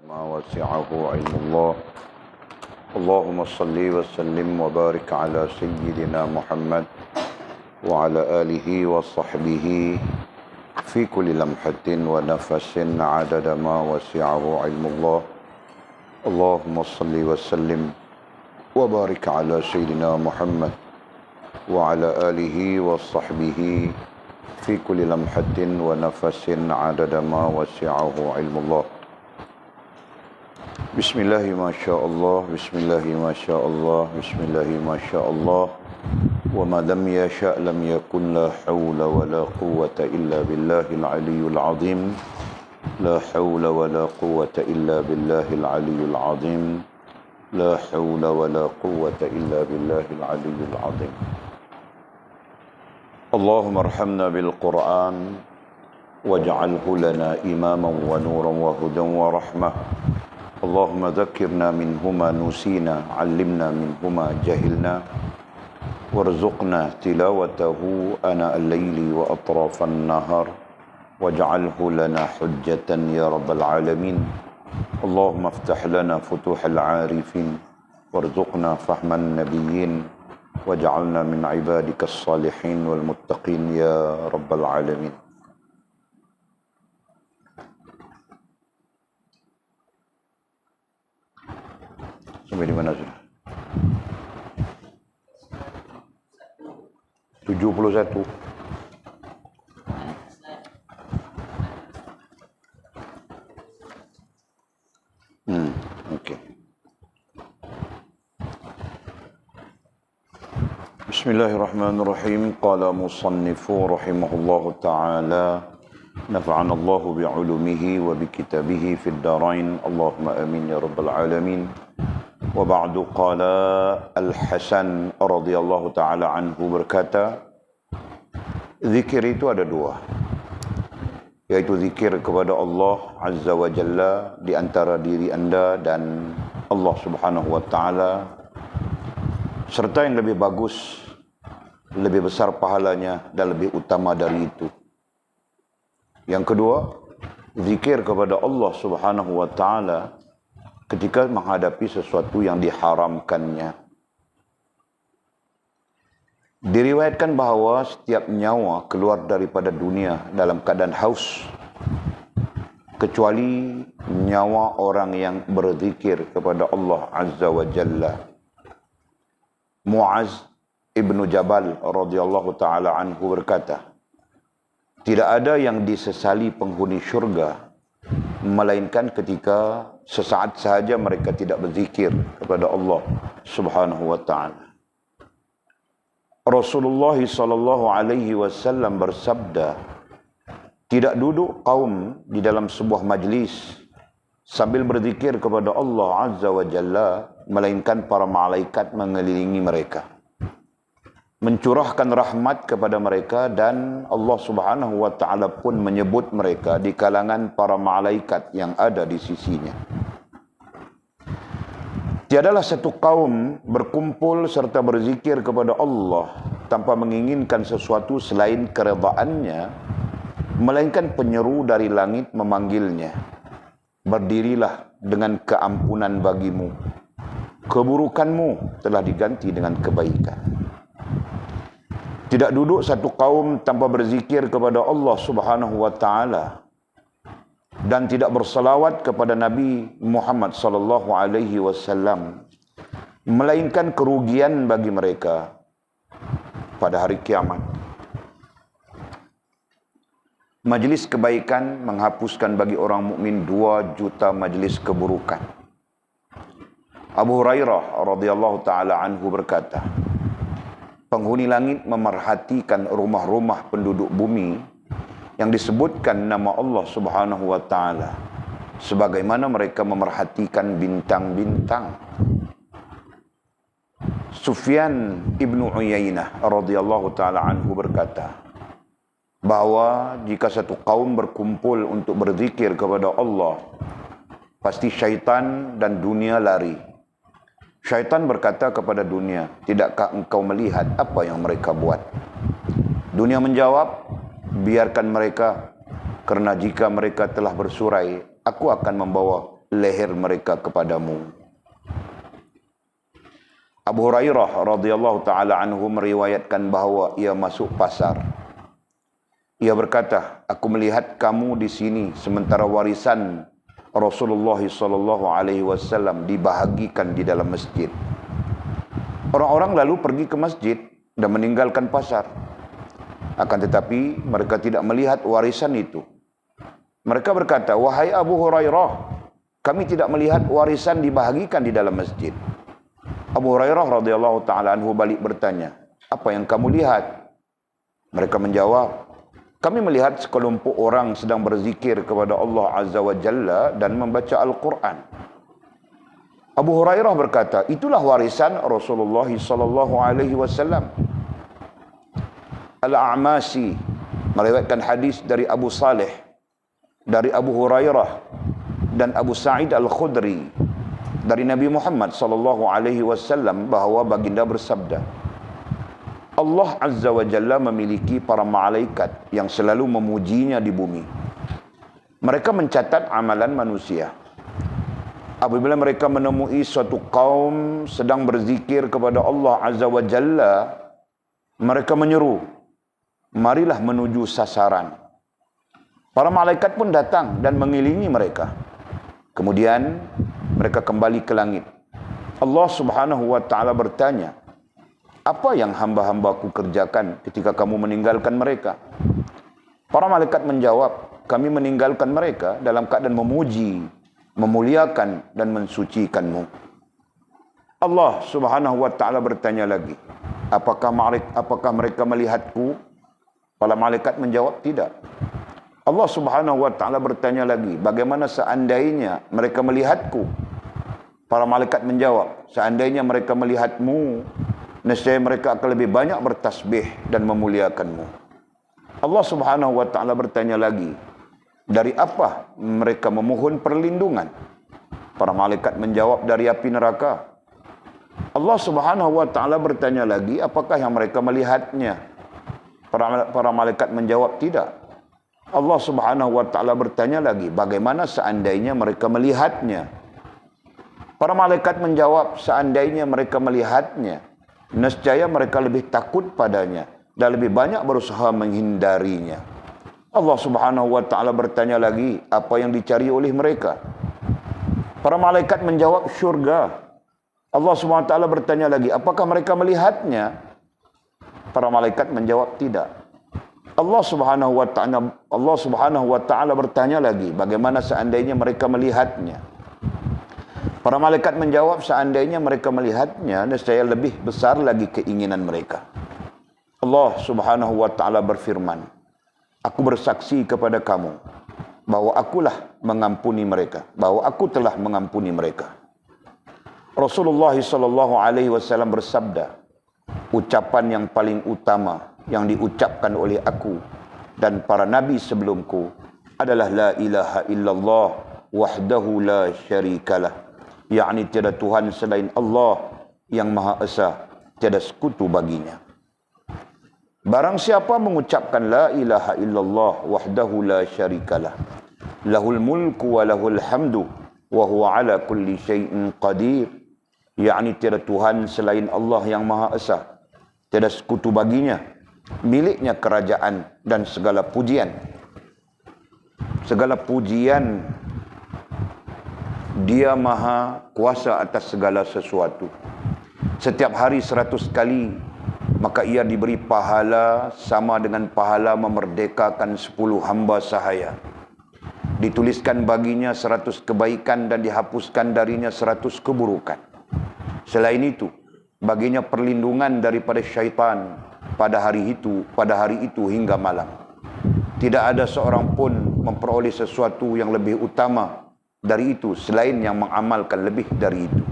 ما وسعه علم الله. اللهم صل وسلم وبارك على سيدنا محمد وعلى آله وصحبه في كل لمحة ونفس عدد ما وسعه علم الله. اللهم صل وسلم وبارك على سيدنا محمد وعلى آله وصحبه في كل لمحة ونفس عدد ما وسعه علم الله. Bismillahi masyaallah, bismillahi masyaallah, bismillahi masyaallah. Wa ma lam yasha' lam yakun, la hawla wa la quwwata illa billahil aliyyil azim. La hawla wa la quwwata illa billahil aliyyil azim. La hawla wa la quwwata illa billahil aliyyil azim. Allahumma arhamna bil Qur'an waj'alhu lana imaman wa nuran wa hudan wa rahmah. اللهم ذكرنا منهما نسينا علمنا منهما جهلنا وارزقنا تلاوته آناء الليل وأطراف النهار واجعله لنا حجة يا رب العالمين. اللهم افتح لنا فتوح العارفين وارزقنا فهم النبيين واجعلنا من عبادك الصالحين والمتقين يا رب العالمين. Sampai di mana sudah? 71. Okey. Bismillahirrahmanirrahim. Qala musannifu rahimahullahu ta'ala. Nafa'ana Allahu bi'ulumihi wa bikitabihi fid darain. Allahumma amin ya rabbal alamin. Wa ba'du, qala Al-Hasan radhiyallahu ta'ala anhu berkata, zikir itu ada dua, yaitu zikir kepada Allah Azza wa Jalla di antara diri anda dan Allah Subhanahu wa ta'ala, serta yang lebih bagus, lebih besar pahalanya dan lebih utama dari itu. Yang kedua, zikir kepada Allah Subhanahu wa ta'ala ketika menghadapi sesuatu yang diharamkannya. Diriwayatkan bahawa setiap nyawa keluar daripada dunia dalam keadaan haus, kecuali nyawa orang yang berzikir kepada Allah Azza wa Jalla. Muaz ibnu Jabal radhiyallahu ta'ala anhu berkata, tidak ada yang disesali penghuni syurga melainkan ketika sesaat sahaja mereka tidak berzikir kepada Allah Subhanahu wa ta'ala. Rasulullah sallallahu alaihi wasallam bersabda, tidak duduk kaum di dalam sebuah majlis sambil berzikir kepada Allah Azza wa Jalla melainkan para malaikat mengelilingi mereka, mencurahkan rahmat kepada mereka, dan Allah Subhanahu wa ta'ala pun menyebut mereka di kalangan para malaikat yang ada di sisinya. Tiadalah satu kaum berkumpul serta berzikir kepada Allah tanpa menginginkan sesuatu selain keredaannya, melainkan penyeru dari langit memanggilnya, berdirilah dengan keampunan bagimu, keburukanmu telah diganti dengan kebaikan. Tidak duduk satu kaum tanpa berzikir kepada Allah Subhanahu wa ta'ala dan tidak bersalawat kepada Nabi Muhammad sallallahu alaihi wasallam, melainkan kerugian bagi mereka pada hari kiamat. Majlis kebaikan menghapuskan bagi orang mukmin 2 juta majlis keburukan. Abu Hurairah radhiyallahu ta'ala anhu berkata, penghuni langit memerhatikan rumah-rumah penduduk bumi yang disebutkan nama Allah Subhanahu wa ta'ala, sebagaimana mereka memerhatikan bintang-bintang. Sufyan ibnu Uyainah radhiyallahu ta'ala anhu berkata, bahawa jika satu kaum berkumpul untuk berzikir kepada Allah, pasti syaitan dan dunia lari. Syaitan berkata kepada dunia, tidakkah engkau melihat apa yang mereka buat? Dunia menjawab, biarkan mereka, kerana jika mereka telah bersurai, aku akan membawa leher mereka kepadamu. Abu Hurairah radhiyallahu taala anhu meriwayatkan bahawa ia masuk pasar. Ia berkata, aku melihat kamu di sini sementara warisan Rasulullah sallallahu alaihi wasallam dibahagikan di dalam masjid. Orang-orang lalu pergi ke masjid dan meninggalkan pasar. Akan tetapi mereka tidak melihat warisan itu. Mereka berkata, wahai Abu Hurairah, kami tidak melihat warisan dibahagikan di dalam masjid. Abu Hurairah radhiyallahu taala anhu balik bertanya, apa yang kamu lihat? Mereka menjawab, kami melihat sekelompok orang sedang berzikir kepada Allah Azza wa Jalla dan membaca Al-Quran. Abu Hurairah berkata, itulah warisan Rasulullah sallallahu alaihi wasallam. Al-A'masi meriwayatkan hadis dari Abu Saleh, dari Abu Hurairah dan Abu Sa'id Al-Khudri dari Nabi Muhammad sallallahu alaihi wasallam bahawa baginda bersabda, Allah Azza wa Jalla memiliki para malaikat yang selalu memujinya di bumi. Mereka mencatat amalan manusia. Apabila mereka menemui suatu kaum sedang berzikir kepada Allah Azza wa Jalla, mereka menyeru, marilah menuju sasaran. Para malaikat pun datang dan mengiringi mereka. Kemudian mereka kembali ke langit. Allah Subhanahu wa taala bertanya, apa yang hamba-hambaku kerjakan ketika kamu meninggalkan mereka? Para malaikat menjawab, kami meninggalkan mereka dalam keadaan memuji, memuliakan dan mensucikanmu. Allah Subhanahu wa taala bertanya lagi, apakah mereka melihatku? Para malaikat menjawab, tidak. Allah Subhanahu wa taala bertanya lagi, bagaimana seandainya mereka melihatku? Para malaikat menjawab, seandainya mereka melihatmu, nescaya mereka akan lebih banyak bertasbih dan memuliakanmu. Allah Subhanahu wa taala bertanya lagi, dari apa mereka memohon perlindungan? Para malaikat menjawab, dari api neraka. Allah Subhanahu wa taala bertanya lagi, apakah yang mereka melihatnya? Para malaikat menjawab, tidak. Allah Subhanahu wa taala bertanya lagi, bagaimana seandainya mereka melihatnya? Para malaikat menjawab, seandainya mereka melihatnya, nescaya mereka lebih takut padanya dan lebih banyak berusaha menghindarinya. Allah Subhanahu wa taala bertanya lagi, apa yang dicari oleh mereka? Para malaikat menjawab, syurga. Allah Subhanahu wa taala bertanya lagi, apakah mereka melihatnya? Para malaikat menjawab, tidak. Allah Subhanahu wa taala bertanya lagi, bagaimana seandainya mereka melihatnya? Para malaikat menjawab, seandainya mereka melihatnya, nescaya lebih besar lagi keinginan mereka. Allah Subhanahu wa taala berfirman, aku bersaksi kepada kamu bahwa akulah mengampuni mereka, bahwa aku telah mengampuni mereka. Rasulullah sallallahu alaihi wasallam bersabda, ucapan yang paling utama yang diucapkan oleh aku dan para nabi sebelumku adalah la ilaha illallah wahdahu la syarikalah, yakni tiada Tuhan selain Allah yang Maha Esa, tiada sekutu baginya. Barang siapa mengucapkan la ilaha illallah wahdahu la syarikalah, lahul mulku wa lahul hamdu wa huwa ala kulli syai'in qadir, yakni tiada Tuhan selain Allah yang Maha Esa, tiada sekutu baginya, miliknya kerajaan dan segala pujian. Segala pujian, dia maha kuasa atas segala sesuatu. Setiap hari 100 kali, maka ia diberi pahala sama dengan pahala memerdekakan 10 hamba sahaya. Dituliskan baginya 100 kebaikan dan dihapuskan darinya 100 keburukan. Selain itu, baginya perlindungan daripada syaitan pada hari itu hingga malam. Tidak ada seorang pun memperoleh sesuatu yang lebih utama dari itu selain yang mengamalkan lebih dari itu.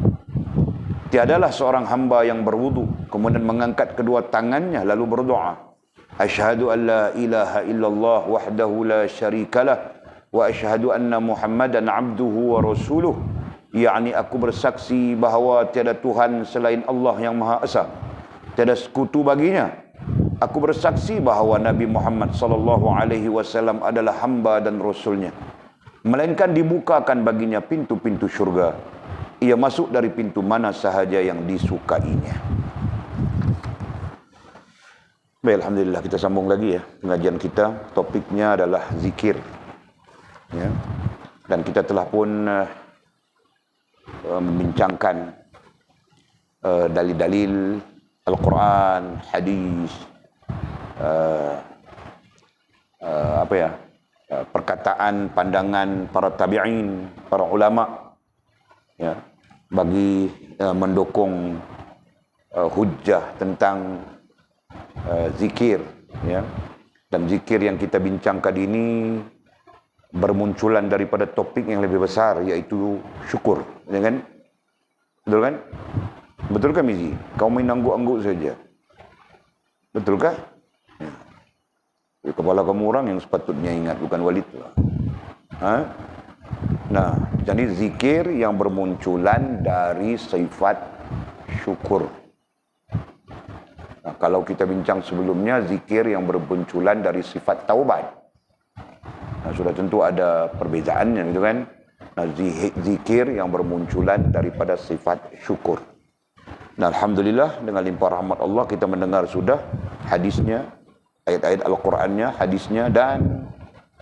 Tiadalah seorang hamba yang berwudu kemudian mengangkat kedua tangannya lalu berdoa, asyhadu an la ilaha illallah wahdahu la syarikalah wa asyhadu anna Muhammadan abduhu wa rasuluh, yakni aku bersaksi bahawa tiada Tuhan selain Allah yang Maha Esa, tiada sekutu baginya. Aku bersaksi bahawa Nabi Muhammad sallallahu alaihi wasallam adalah hamba dan rasulnya. melainkan dibukakan baginya pintu-pintu syurga. Ia masuk dari pintu mana sahaja yang disukainya. Baik, alhamdulillah, kita sambung lagi ya pengajian kita. Topiknya adalah zikir. Ya. Dan kita telah pun membincangkan dalil-dalil Al-Quran, hadis, perkataan, pandangan para tabi'in, para ulama, ya, bagi mendukung hujjah tentang zikir, ya. Dan zikir yang kita bincangkan ini bermunculan daripada topik yang lebih besar, yaitu syukur, ya kan? Betul kan? Betul kan, Mizi? Kau main angguk-angguk saja. Betulkah? Ya. Kepala kamu orang yang sepatutnya ingat, bukan Walid. Ha? Nah, jadi zikir yang bermunculan dari sifat syukur. Nah, kalau kita bincang sebelumnya, zikir yang bermunculan dari sifat taubat. Nah, sudah tentu ada perbezaannya, gitu kan? Nah, zikir yang bermunculan daripada sifat syukur. Nah, alhamdulillah, dengan limpah rahmat Allah kita mendengar sudah hadisnya, ayat-ayat Al-Qur'annya, hadisnya, dan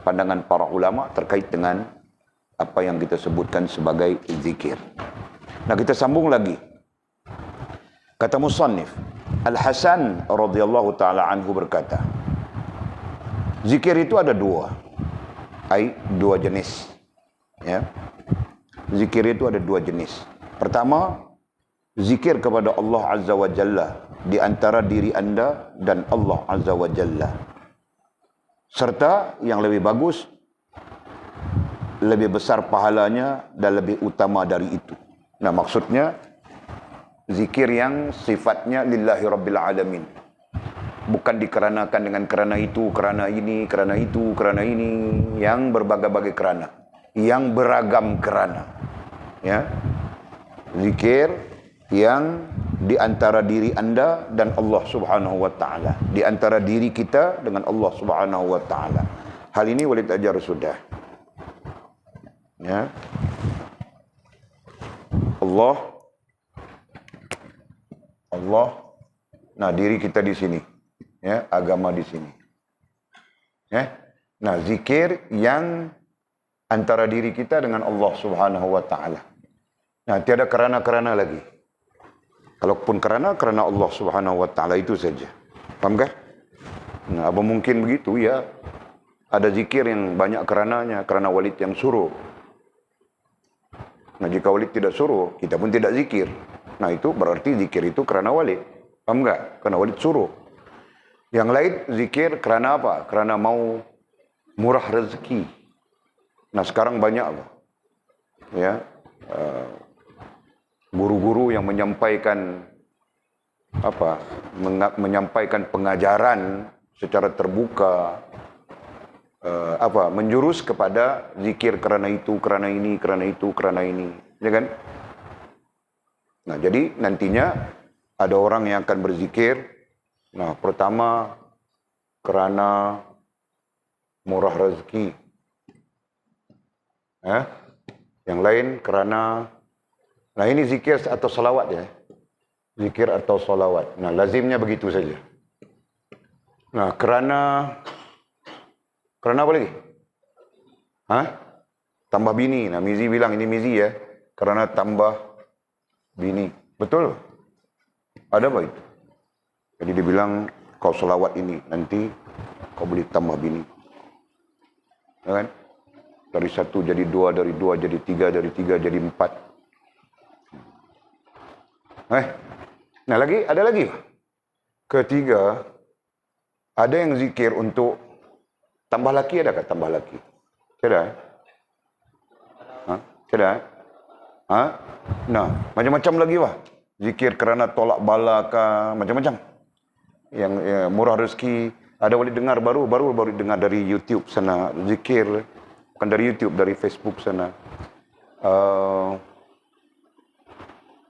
pandangan para ulama terkait dengan apa yang kita sebutkan sebagai zikir. Nah, kita sambung lagi. Kata musannif, Al-Hasan radhiyallahu ta'ala anhu berkata, zikir itu ada dua jenis. Ya. Zikir itu ada dua jenis. Pertama, zikir kepada Allah Azza wa Jalla di antara diri anda dan Allah Azza wa Jalla. Serta yang lebih bagus, lebih besar pahalanya dan lebih utama dari itu. Nah, maksudnya zikir yang sifatnya lillahi rabbil alamin. Bukan dikarenakan dengan kerana itu, kerana ini, kerana itu, kerana ini, yang berbagai-bagai kerana, yang beragam kerana. Ya. Zikir yang di antara diri anda dan Allah Subhanahu wa taala, di antara diri kita dengan Allah Subhanahu wa taala. Hal ini Walid ajar sudah. Ya. Allah. Nah, diri kita di sini. Ya, agama di sini. Ya. Nah, zikir yang antara diri kita dengan Allah Subhanahu wa taala. Nah, tiada kerana-kerana lagi. Kalaupun kerana Allah Subhanahu wa taala itu saja. Fahamkah? Nah, apa mungkin begitu? Ya, ada zikir yang banyak kerananya, kerana Walid yang suruh. Nah, jika Walid tidak suruh, kita pun tidak zikir. Nah, itu berarti zikir itu kerana Walid. Faham enggak? Kerana Walid suruh. Yang lain zikir kerana apa? Kerana mau murah rezeki. Nah, sekarang banyak apa? Ya, guru-guru yang menyampaikan menyampaikan pengajaran secara terbuka, menjurus kepada zikir kerana itu, kerana ini, kerana itu, kerana ini, ya kan? Nah, jadi nantinya ada orang yang akan berzikir. Nah, pertama kerana murah rezeki. Yang lain kerana, nah ini zikir atau salawat ya. Zikir atau salawat. Nah, lazimnya begitu saja. Nah, kerana apa lagi? Tambah bini. Nah, Mizi bilang ini Mizi ya. Kerana tambah bini. Betul? Ada apa itu? Jadi dia bilang, kau salawat ini, nanti kau boleh tambah bini. Ya kan? Dari 1 jadi 2, dari 2 jadi 3, dari 3 jadi 4. Nah, ada lagi. Ketiga, ada yang zikir untuk tambah laki, adakah tambah laki? Tidak? Tidak? Nah, macam-macam lagi lah. Zikir kerana tolak bala ke, macam-macam. Yang murah rezeki. Ada boleh dengar baru dengar dari YouTube sana. Zikir, bukan dari YouTube, dari Facebook sana.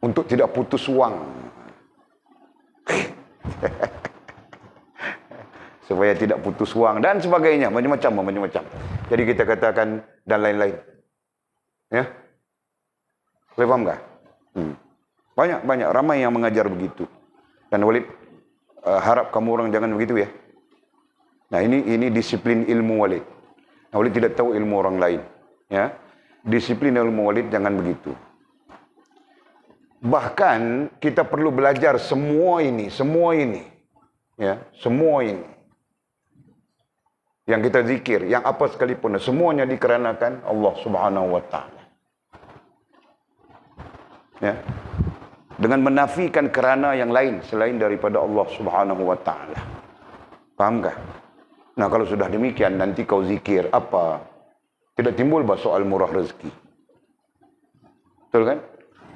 Untuk tidak putus wang. Supaya tidak putus wang dan sebagainya, macam-macam. Jadi kita katakan dan lain-lain. Ya. Boleh faham tak? Banyak ramai yang mengajar begitu. Dan Walid harap kamu orang jangan begitu ya. Nah, ini disiplin ilmu Walid. Nah, Walid tidak tahu ilmu orang lain, ya. Disiplin ilmu Walid jangan begitu. Bahkan kita perlu belajar semua ini. Ya, semua ini. Yang kita zikir, yang apa sekalipun, semuanya dikarenakan Allah Subhanahu wa taala. Ya. Dengan menafikan kerana yang lain selain daripada Allah Subhanahu wa taala. Fahamkah? Nah, kalau sudah demikian nanti kau zikir apa? Tidak timbul bah soal murah rezeki. Betul kan?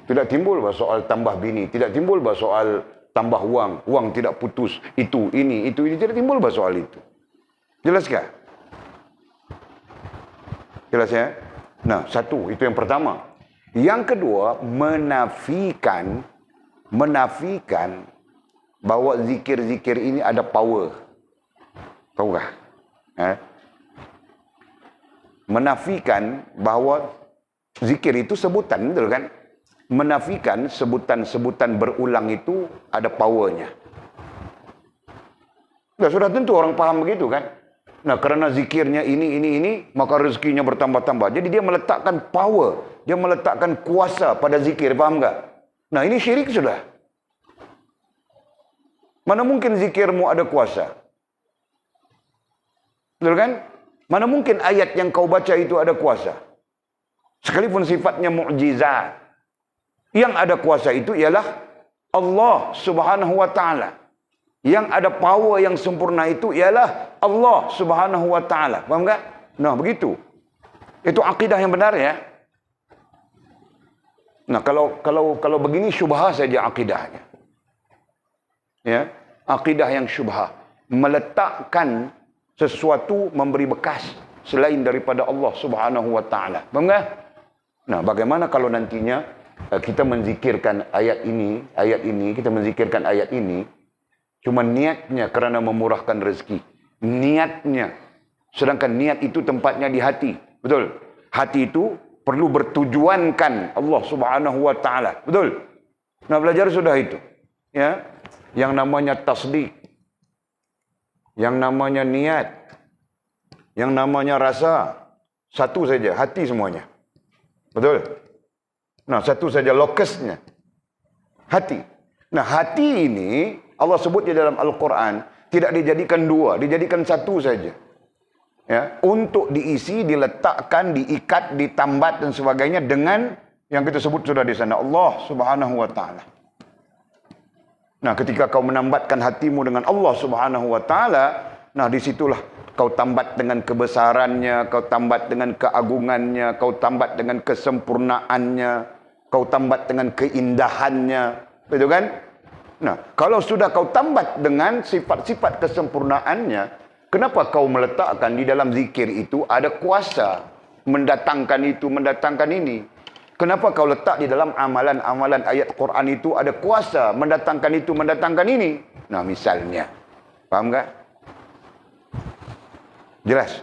Tidak timbul bah soal tambah bini, tidak timbul bah soal tambah wang tidak putus, itu ini, tidak timbul bah soal itu. Jelaskah? Jelas ya? Nah, satu, itu yang pertama. Yang kedua, menafikan bahwa zikir-zikir ini ada power. Tahukah? Menafikan bahwa zikir itu sebutan, betul kan? Menafikan sebutan-sebutan berulang itu ada powernya. Sudah tentu orang paham begitu kan? Nah, karena zikirnya ini, maka rezekinya bertambah-tambah. Jadi dia meletakkan power, dia meletakkan kuasa pada zikir, paham tak? Nah, ini syirik sudah. Mana mungkin zikirmu ada kuasa? Betul kan? Mana mungkin ayat yang kau baca itu ada kuasa? Sekalipun sifatnya mukjizat. Yang ada kuasa itu ialah Allah Subhanahu wa taala. Yang ada power yang sempurna itu ialah Allah Subhanahu wa taala. Faham tak? Nah, begitu. Itu akidah yang benar ya. Nah, kalau begini syubhah saja akidahnya. Ya, akidah yang syubhah, meletakkan sesuatu memberi bekas selain daripada Allah Subhanahu wa taala. Faham tak? Nah, bagaimana kalau nantinya kita menzikirkan ayat ini, kita menzikirkan ayat ini cuma niatnya kerana memurahkan rezeki. Niatnya. Sedangkan niat itu tempatnya di hati. Betul? Hati itu perlu bertujuankan Allah Subhanahu wa taala. Betul? Nah, belajar sudah itu. Ya. Yang namanya tasdik. Yang namanya niat. Yang namanya rasa. Satu saja, hati semuanya. Betul? Nah, satu saja lokusnya. Hati. Nah, hati ini Allah sebut di dalam Al-Quran tidak dijadikan dua, dijadikan satu saja. Ya, untuk diisi, diletakkan, diikat, ditambat dan sebagainya dengan yang kita sebut sudah di sana Allah Subhanahu wa taala. Nah, ketika kau menambatkan hatimu dengan Allah Subhanahu wa taala, nah disitulah kau tambat dengan kebesarannya, kau tambat dengan keagungannya, kau tambat dengan kesempurnaannya, kau tambat dengan keindahannya. Betul kan? Nah, kalau sudah kau tambat dengan sifat-sifat kesempurnaannya, kenapa kau meletakkan di dalam zikir itu ada kuasa mendatangkan itu, mendatangkan ini? Kenapa kau letak di dalam amalan-amalan ayat Quran itu ada kuasa mendatangkan itu, mendatangkan ini? Nah, misalnya. Paham tak? Jelas?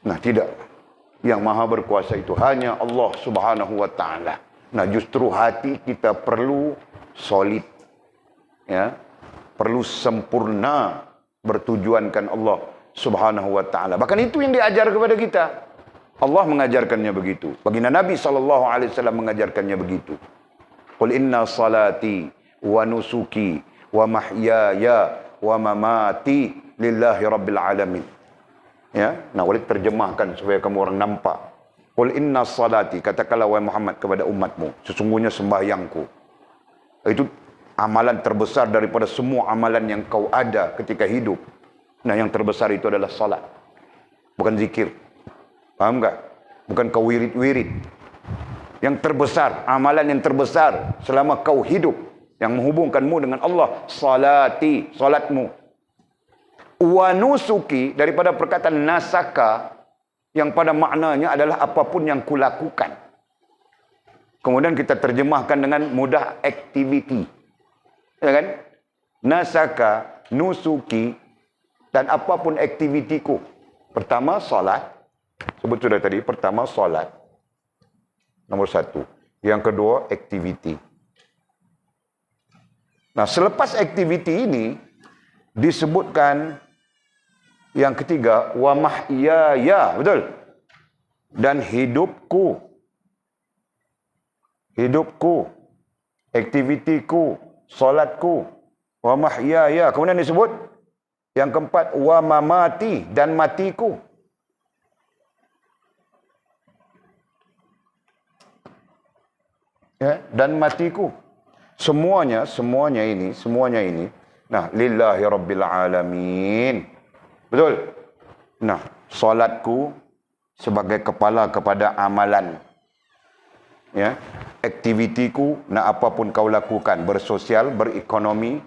Nah, tidak. Yang maha berkuasa itu hanya Allah Subhanahu wa taala. Nah, justru hati kita perlu solid. Ya, perlu sempurna bertujuankan Allah Subhanahu wa taala. Bahkan itu yang diajar kepada kita. Allah mengajarkannya begitu. Baginda Nabi SAW mengajarkannya begitu. Qul inna salati wa nusuki wa mahyaya wa mamati lillahi rabbil alamin. Ya, nah Walid terjemahkan supaya kamu orang nampak. Qul inna salati, katakanlah wahai Muhammad kepada umatmu, sesungguhnya sembahyangku. Itu amalan terbesar daripada semua amalan yang kau ada ketika hidup. Nah, yang terbesar itu adalah salat. Bukan zikir. Paham tak? Bukan kau wirid-wirid. Yang terbesar, amalan yang terbesar selama kau hidup, yang menghubungkanmu dengan Allah, salati, salatmu. Wa nusuki, daripada perkataan nasaka, yang pada maknanya adalah apapun yang kulakukan. Kemudian kita terjemahkan dengan mudah, activity. Ya kan? Nasaka, nusuki, dan apapun aktivitiku. Pertama, salat. Sebut sudah tadi, pertama solat. Nombor satu. Yang kedua, aktiviti. Nah, selepas aktiviti ini, disebutkan yang ketiga, wa mahyaya, betul? Dan hidupku. Hidupku, aktivitiku, solatku, wa mahyaya. Kemudian disebut yang keempat, wa mamati, dan matiku. Ya, dan matiku. Semuanya ini. Nah, lillahi rabbil alamin. Betul? Nah, solatku sebagai kepala kepada amalan. Ya, aktivitiku, nak apapun kau lakukan, bersosial, berekonomi,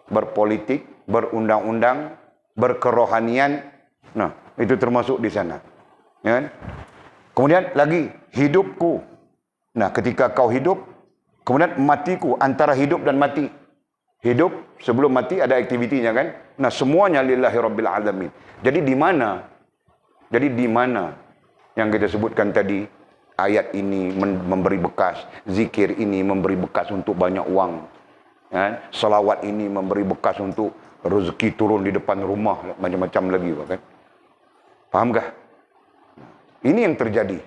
berpolitik, berundang-undang, berkerohanian. Nah, itu termasuk di sana. Ya. Kemudian lagi, hidupku. Nah, ketika kau hidup, kemudian matiku, antara hidup dan mati. Hidup, sebelum mati ada aktivitinya kan? Nah, semuanya lillahi rabbil alamin. Jadi di mana? Yang kita sebutkan tadi, ayat ini memberi bekas, zikir ini memberi bekas untuk banyak uang. Ya? Salawat ini memberi bekas untuk rezeki turun di depan rumah, macam-macam lagi. Kan? Fahamkah? Ini yang terjadi.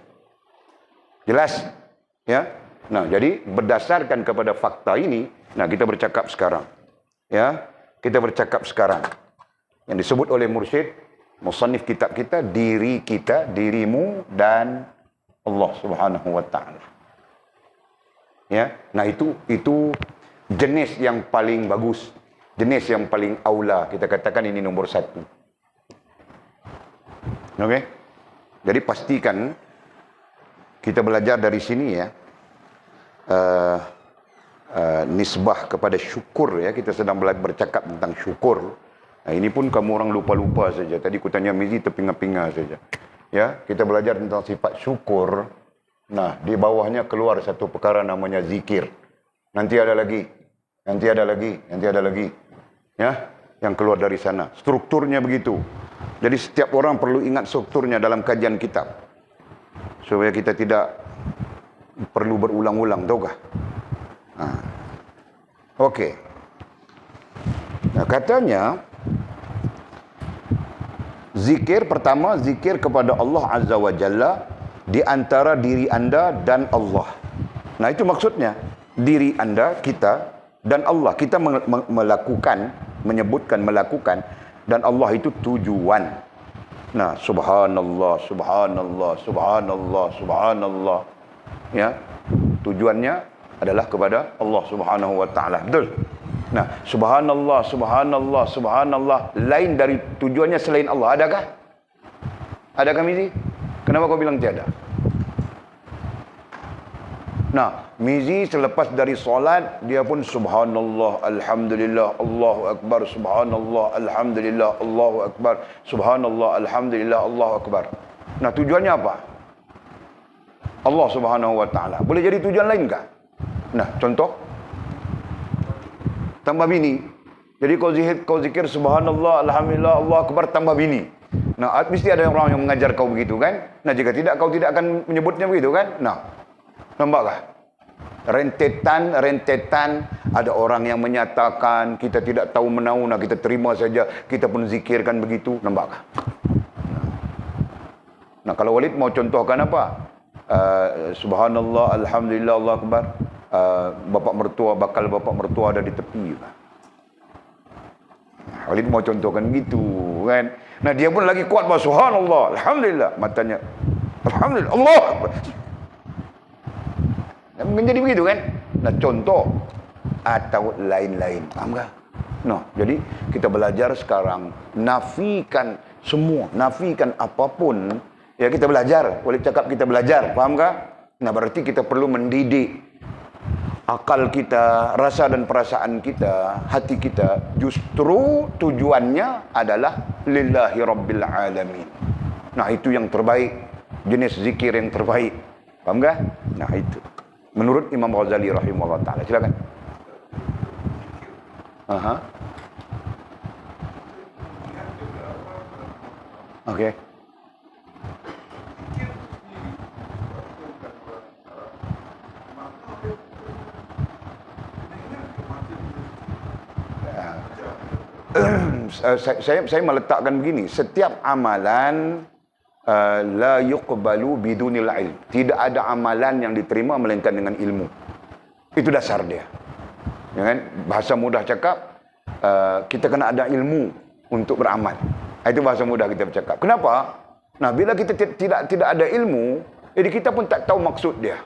Jelas? Ya. Nah, jadi berdasarkan kepada fakta ini, nah kita bercakap sekarang. Ya, kita bercakap sekarang. Yang disebut oleh mursyid, musannif kitab kita, diri kita, dirimu dan Allah Subhanahu wa taala. Ya. Nah, itu jenis yang paling bagus, jenis yang paling aula. Kita katakan ini nomor satu. Okey? Jadi pastikan kita belajar dari sini ya. Nisbah kepada syukur ya, kita sedang bercakap tentang syukur. Nah, ini pun kamu orang lupa-lupa saja. Tadi ku tanya Mizi terpinga-pinga saja. Ya, kita belajar tentang sifat syukur. Nah, di bawahnya keluar satu perkara namanya zikir. Nanti ada lagi. Ya, yang keluar dari sana. Strukturnya begitu. Jadi setiap orang perlu ingat strukturnya dalam kajian kitab. Supaya kita tidak perlu berulang-ulang, tahukah? Okey. Nah, katanya zikir pertama, zikir kepada Allah Azza wa Jalla di antara diri anda dan Allah. Nah, itu maksudnya. Diri anda, kita dan Allah. Kita melakukan, menyebutkan melakukan, dan Allah itu tujuan. Nah, subhanallah, subhanallah, subhanallah, subhanallah. Ya, tujuannya adalah kepada Allah Subhanahu wa taala. Betul? Nah, subhanallah, subhanallah, subhanallah, lain dari tujuannya selain Allah, adakah? Adakah Mizi? Kenapa kau bilang tiada? Nah, Mizi selepas dari solat, dia pun subhanallah, alhamdulillah, Allahu akbar, subhanallah, alhamdulillah, Allahu akbar, subhanallah, alhamdulillah, Allahu akbar. Nah, tujuannya apa? Allah Subhanahu wa taala. Boleh jadi tujuan lain kah? Nah, contoh tambah bini. Jadi kau zikir subhanallah, alhamdulillah, Allah akbar, tambah bini. Nah, mesti ada orang yang mengajar kau begitu kan? Nah, jika tidak, kau tidak akan menyebutnya begitu kan? Nah, nampakkah? Rentetan ada orang yang menyatakan kita tidak tahu menahu, nah kita terima saja, kita pun zikirkan begitu, nampakkah? Nah, kalau Walid mau contohkan apa? Subhanallah, alhamdulillah, Allah akbar. Bakal bapak mertua ada di tepi. Walid mau contohkan gitu kan. Nah, dia pun lagi kuat bahwa subhanallah, alhamdulillah, matanya alhamdulillah, Allah akbar. Menjadi begitu kan. Nah, contoh atau lain-lain, paham tak? Nah, jadi kita belajar sekarang, nafikan semua, nafikan apapun. Ya, kita belajar, boleh cakap kita belajar, faham tak? Nah, berarti kita perlu mendidik akal kita, rasa dan perasaan kita, hati kita. Justru tujuannya adalah lillahi rabbil alamin. Nah, itu yang terbaik, jenis zikir yang terbaik, faham tak? Nah, itu menurut Imam Ghazali rahimahullah ta'ala. Silakan. Okey. saya meletakkan begini, setiap amalan la yuqbalu bidunil ilm. Tidak ada amalan yang diterima melainkan dengan ilmu. Itu dasar dia. Ya kan? Bahasa mudah cakap, kita kena ada ilmu untuk beramal. Itu bahasa mudah kita bercakap. Kenapa? Nah, bila kita tidak ada ilmu, jadi kita pun tak tahu maksud dia.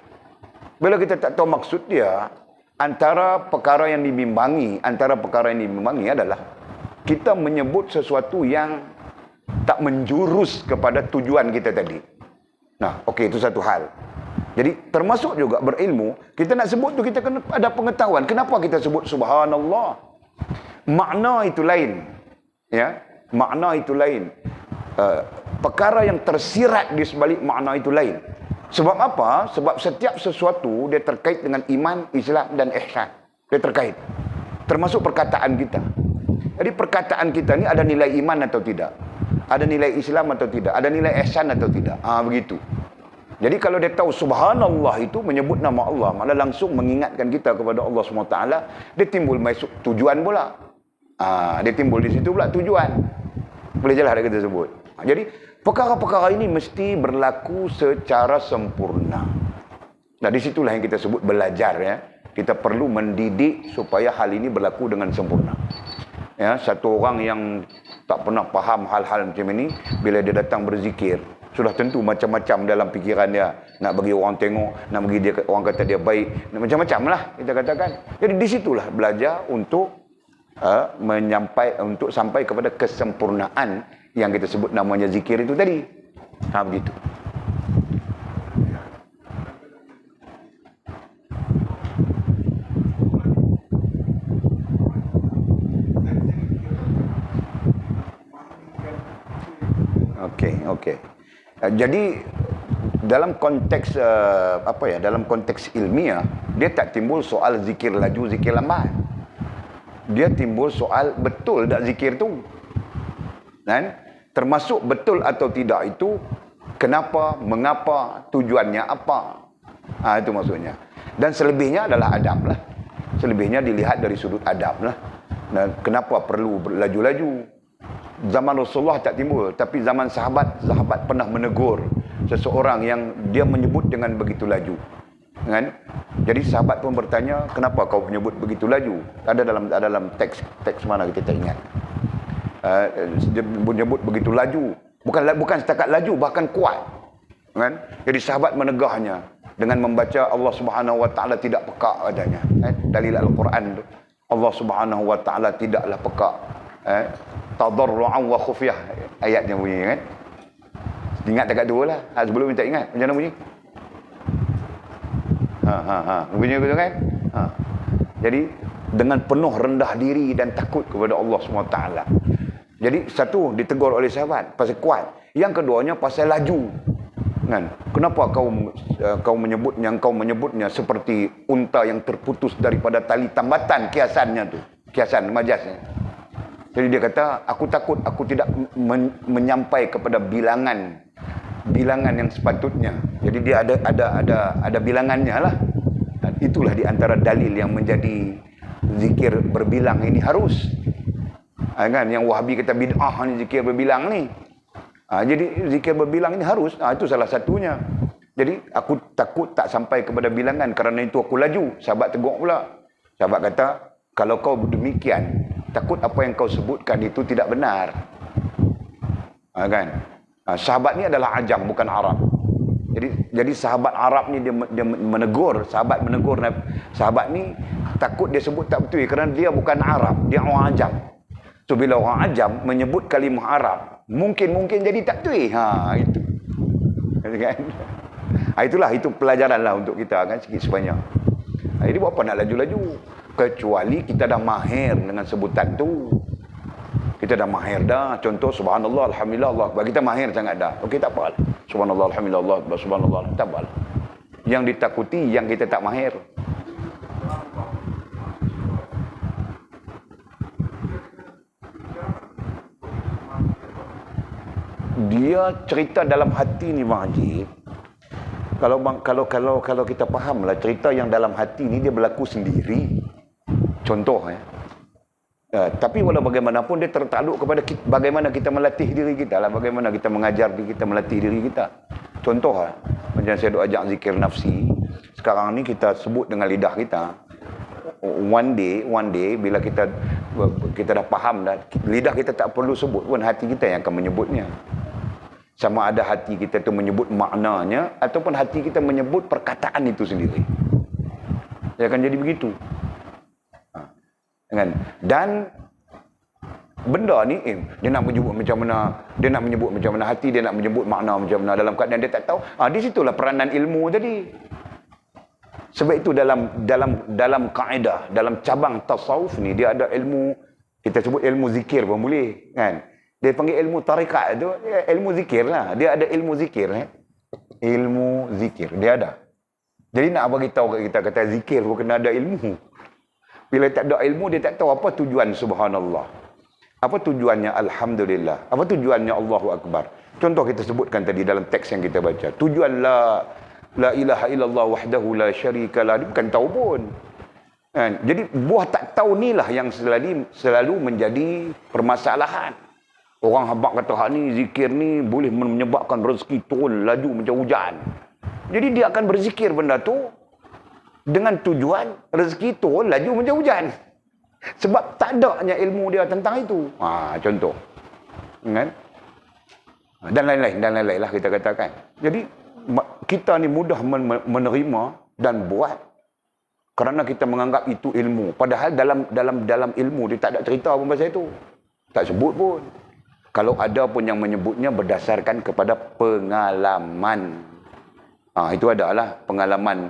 Bila kita tak tahu maksud dia, antara perkara yang dibimbangi adalah kita menyebut sesuatu yang tak menjurus kepada tujuan kita tadi. Nah, okey, itu satu hal. Jadi termasuk juga berilmu, kita nak sebut tu kita kena ada pengetahuan. Kenapa kita sebut subhanallah? Makna itu lain. Ya, makna itu lain. Perkara yang tersirat di sebalik makna itu lain. Sebab apa? Sebab setiap sesuatu dia terkait dengan iman, Islam dan ihsan. Dia terkait. Termasuk perkataan kita. Jadi perkataan kita ni ada nilai iman atau tidak? Ada nilai Islam atau tidak? Ada nilai ihsan atau tidak? Begitu. Jadi kalau dia tahu subhanallah itu menyebut nama Allah, malah langsung mengingatkan kita kepada Allah SWT, dia timbul masuk tujuan pula. Dia timbul di situ pula tujuan. Boleh jelas dia kita sebut. Jadi perkara-perkara ini mesti berlaku secara sempurna. Nah, di situlah yang kita sebut belajar, ya. Kita perlu mendidik supaya hal ini berlaku dengan sempurna. Ya, satu orang yang tak pernah faham hal-hal macam ini, bila dia datang berzikir, sudah tentu macam-macam dalam fikiran dia. Nak bagi orang tengok, nak bagi dia, orang kata dia baik, macam-macam lah kita katakan. Jadi di situlah belajar untuk untuk sampai kepada kesempurnaan yang kita sebut namanya zikir itu tadi. Begitu. Okey. Jadi dalam konteks dalam konteks ilmiah, dia tak timbul soal zikir laju, zikir lambat. Dia timbul soal betul tak zikir tu. Kan? Termasuk betul atau tidak itu, kenapa, mengapa, tujuannya apa. Itu maksudnya. Dan selebihnya adalah adab lah. Selebihnya dilihat dari sudut adab lah. Dan kenapa perlu berlaju-laju. Zaman Rasulullah tak timbul, tapi zaman sahabat pernah menegur seseorang yang dia menyebut dengan begitu laju. Kan? Jadi sahabat pun bertanya, kenapa kau menyebut begitu laju? Ada dalam teks mana kita tak ingat. Dia menyebut begitu laju, bukan setakat laju, bahkan kuat. Kan? Jadi sahabat menegahnya dengan membaca Allah Subhanahu Wa Taala tidak pekak adanya. Dalil Al-Quran tu, Allah Subhanahu Wa Taala tidaklah pekak. Tadarru'an wa khufyah, ayatnya bunyi, kan? Ingat dekat tu lah. Sebelum minta ingat, macam mana bunyi? Bunyi betul kan? Jadi dengan penuh rendah diri dan takut kepada Allah SWT. Jadi satu, ditegur oleh sahabat pasal kuat. Yang keduanya pasal laju. Kan? Kenapa kau menyebutnya seperti unta yang terputus daripada tali tambatan, kiasannya tu, kiasan majasnya. Jadi dia kata, aku takut aku tidak menyampai kepada bilangan yang sepatutnya. Jadi dia ada bilangannya lah. Dan itulah di antara dalil yang menjadi zikir berbilang ini harus. Kan? Yang Wahabi kata bid'ah ni zikir berbilang ni. Jadi zikir berbilang ini harus. Itu salah satunya. Jadi aku takut tak sampai kepada bilangan, kerana itu aku laju. Sahabat tegur pula. Sahabat kata, kalau kau demikian, takut apa yang kau sebutkan itu tidak benar. Kan? Sahabat ni adalah ajam, bukan Arab. Jadi sahabat Arab ni dia menegur, sahabat ni takut dia sebut tak betul kerana dia bukan Arab, dia orang ajam. So bila orang ajam menyebut kalimah Arab, mungkin jadi tak betul. Itu. Kan? Itu pelajaran lah untuk kita, kan, sikit sebanyak. Jadi buat apa nak laju-laju? Kecuali kita dah mahir dengan sebutan tu. Kita dah mahir dah. Contoh subhanallah, alhamdulillah, Allah akbar. Kita mahir sangat dah. Okey, tak apa. Subhanallah, alhamdulillah, Allah akbar, subhanallah, tak apa. Yang ditakuti yang kita tak mahir. Dia cerita dalam hati ni, Bang Haji. Kalau kita fahamlah cerita yang dalam hati ni dia berlaku sendiri. Contoh, Tapi walau bagaimanapun dia tertakluk kepada bagaimana kita melatih diri kita lah, bagaimana kita mengajar diri kita, melatih diri kita. Contoh lah, macam saya duk ajak zikir nafsi. Sekarang ni kita sebut dengan lidah kita. One day bila kita dah faham dah, lidah kita tak perlu sebut pun, hati kita yang akan menyebutnya. Sama ada hati kita tu menyebut maknanya ataupun hati kita menyebut perkataan itu sendiri. Dia akan jadi begitu. Dan benda ni dia nak menyebut macam mana, dia nak menyebut macam mana hati, dia nak menyebut makna macam mana dalam keadaan dia tak tahu. Di situlah peranan ilmu tadi. Sebab itu dalam kaedah, dalam cabang tasawuf ni dia ada ilmu, kita sebut ilmu zikir pun boleh kan. Dia panggil ilmu tarikat tu ilmu zikir lah. Dia ada ilmu zikir ilmu zikir dia ada. Jadi nak bagi tahu kat kita kata zikir pun kena ada ilmu. Bila tak ada ilmu, dia tak tahu apa tujuan subhanallah. Apa tujuannya alhamdulillah. Apa tujuannya Allahu Akbar. Contoh kita sebutkan tadi dalam teks yang kita baca. Tujuan la ilaha illallah wahdahu la syarikalah. Dia bukan tahu pun. Kan? Jadi buah tak tahu ni lah yang selalu menjadi permasalahan. Orang habaq kata hak ni zikir ni boleh menyebabkan rezeki turun laju macam hujan. Jadi dia akan berzikir benda tu dengan tujuan rezeki turun laju macam hujan. Sebab tak adanya ilmu dia tentang itu. Contoh. Kan? Dan lain-lain lah kita katakan. Jadi kita ni mudah menerima dan buat kerana kita menganggap itu ilmu. Padahal dalam ilmu dia tak ada cerita pun pasal itu. Tak sebut pun. Kalau ada pun yang menyebutnya berdasarkan kepada pengalaman. Itu adalah pengalaman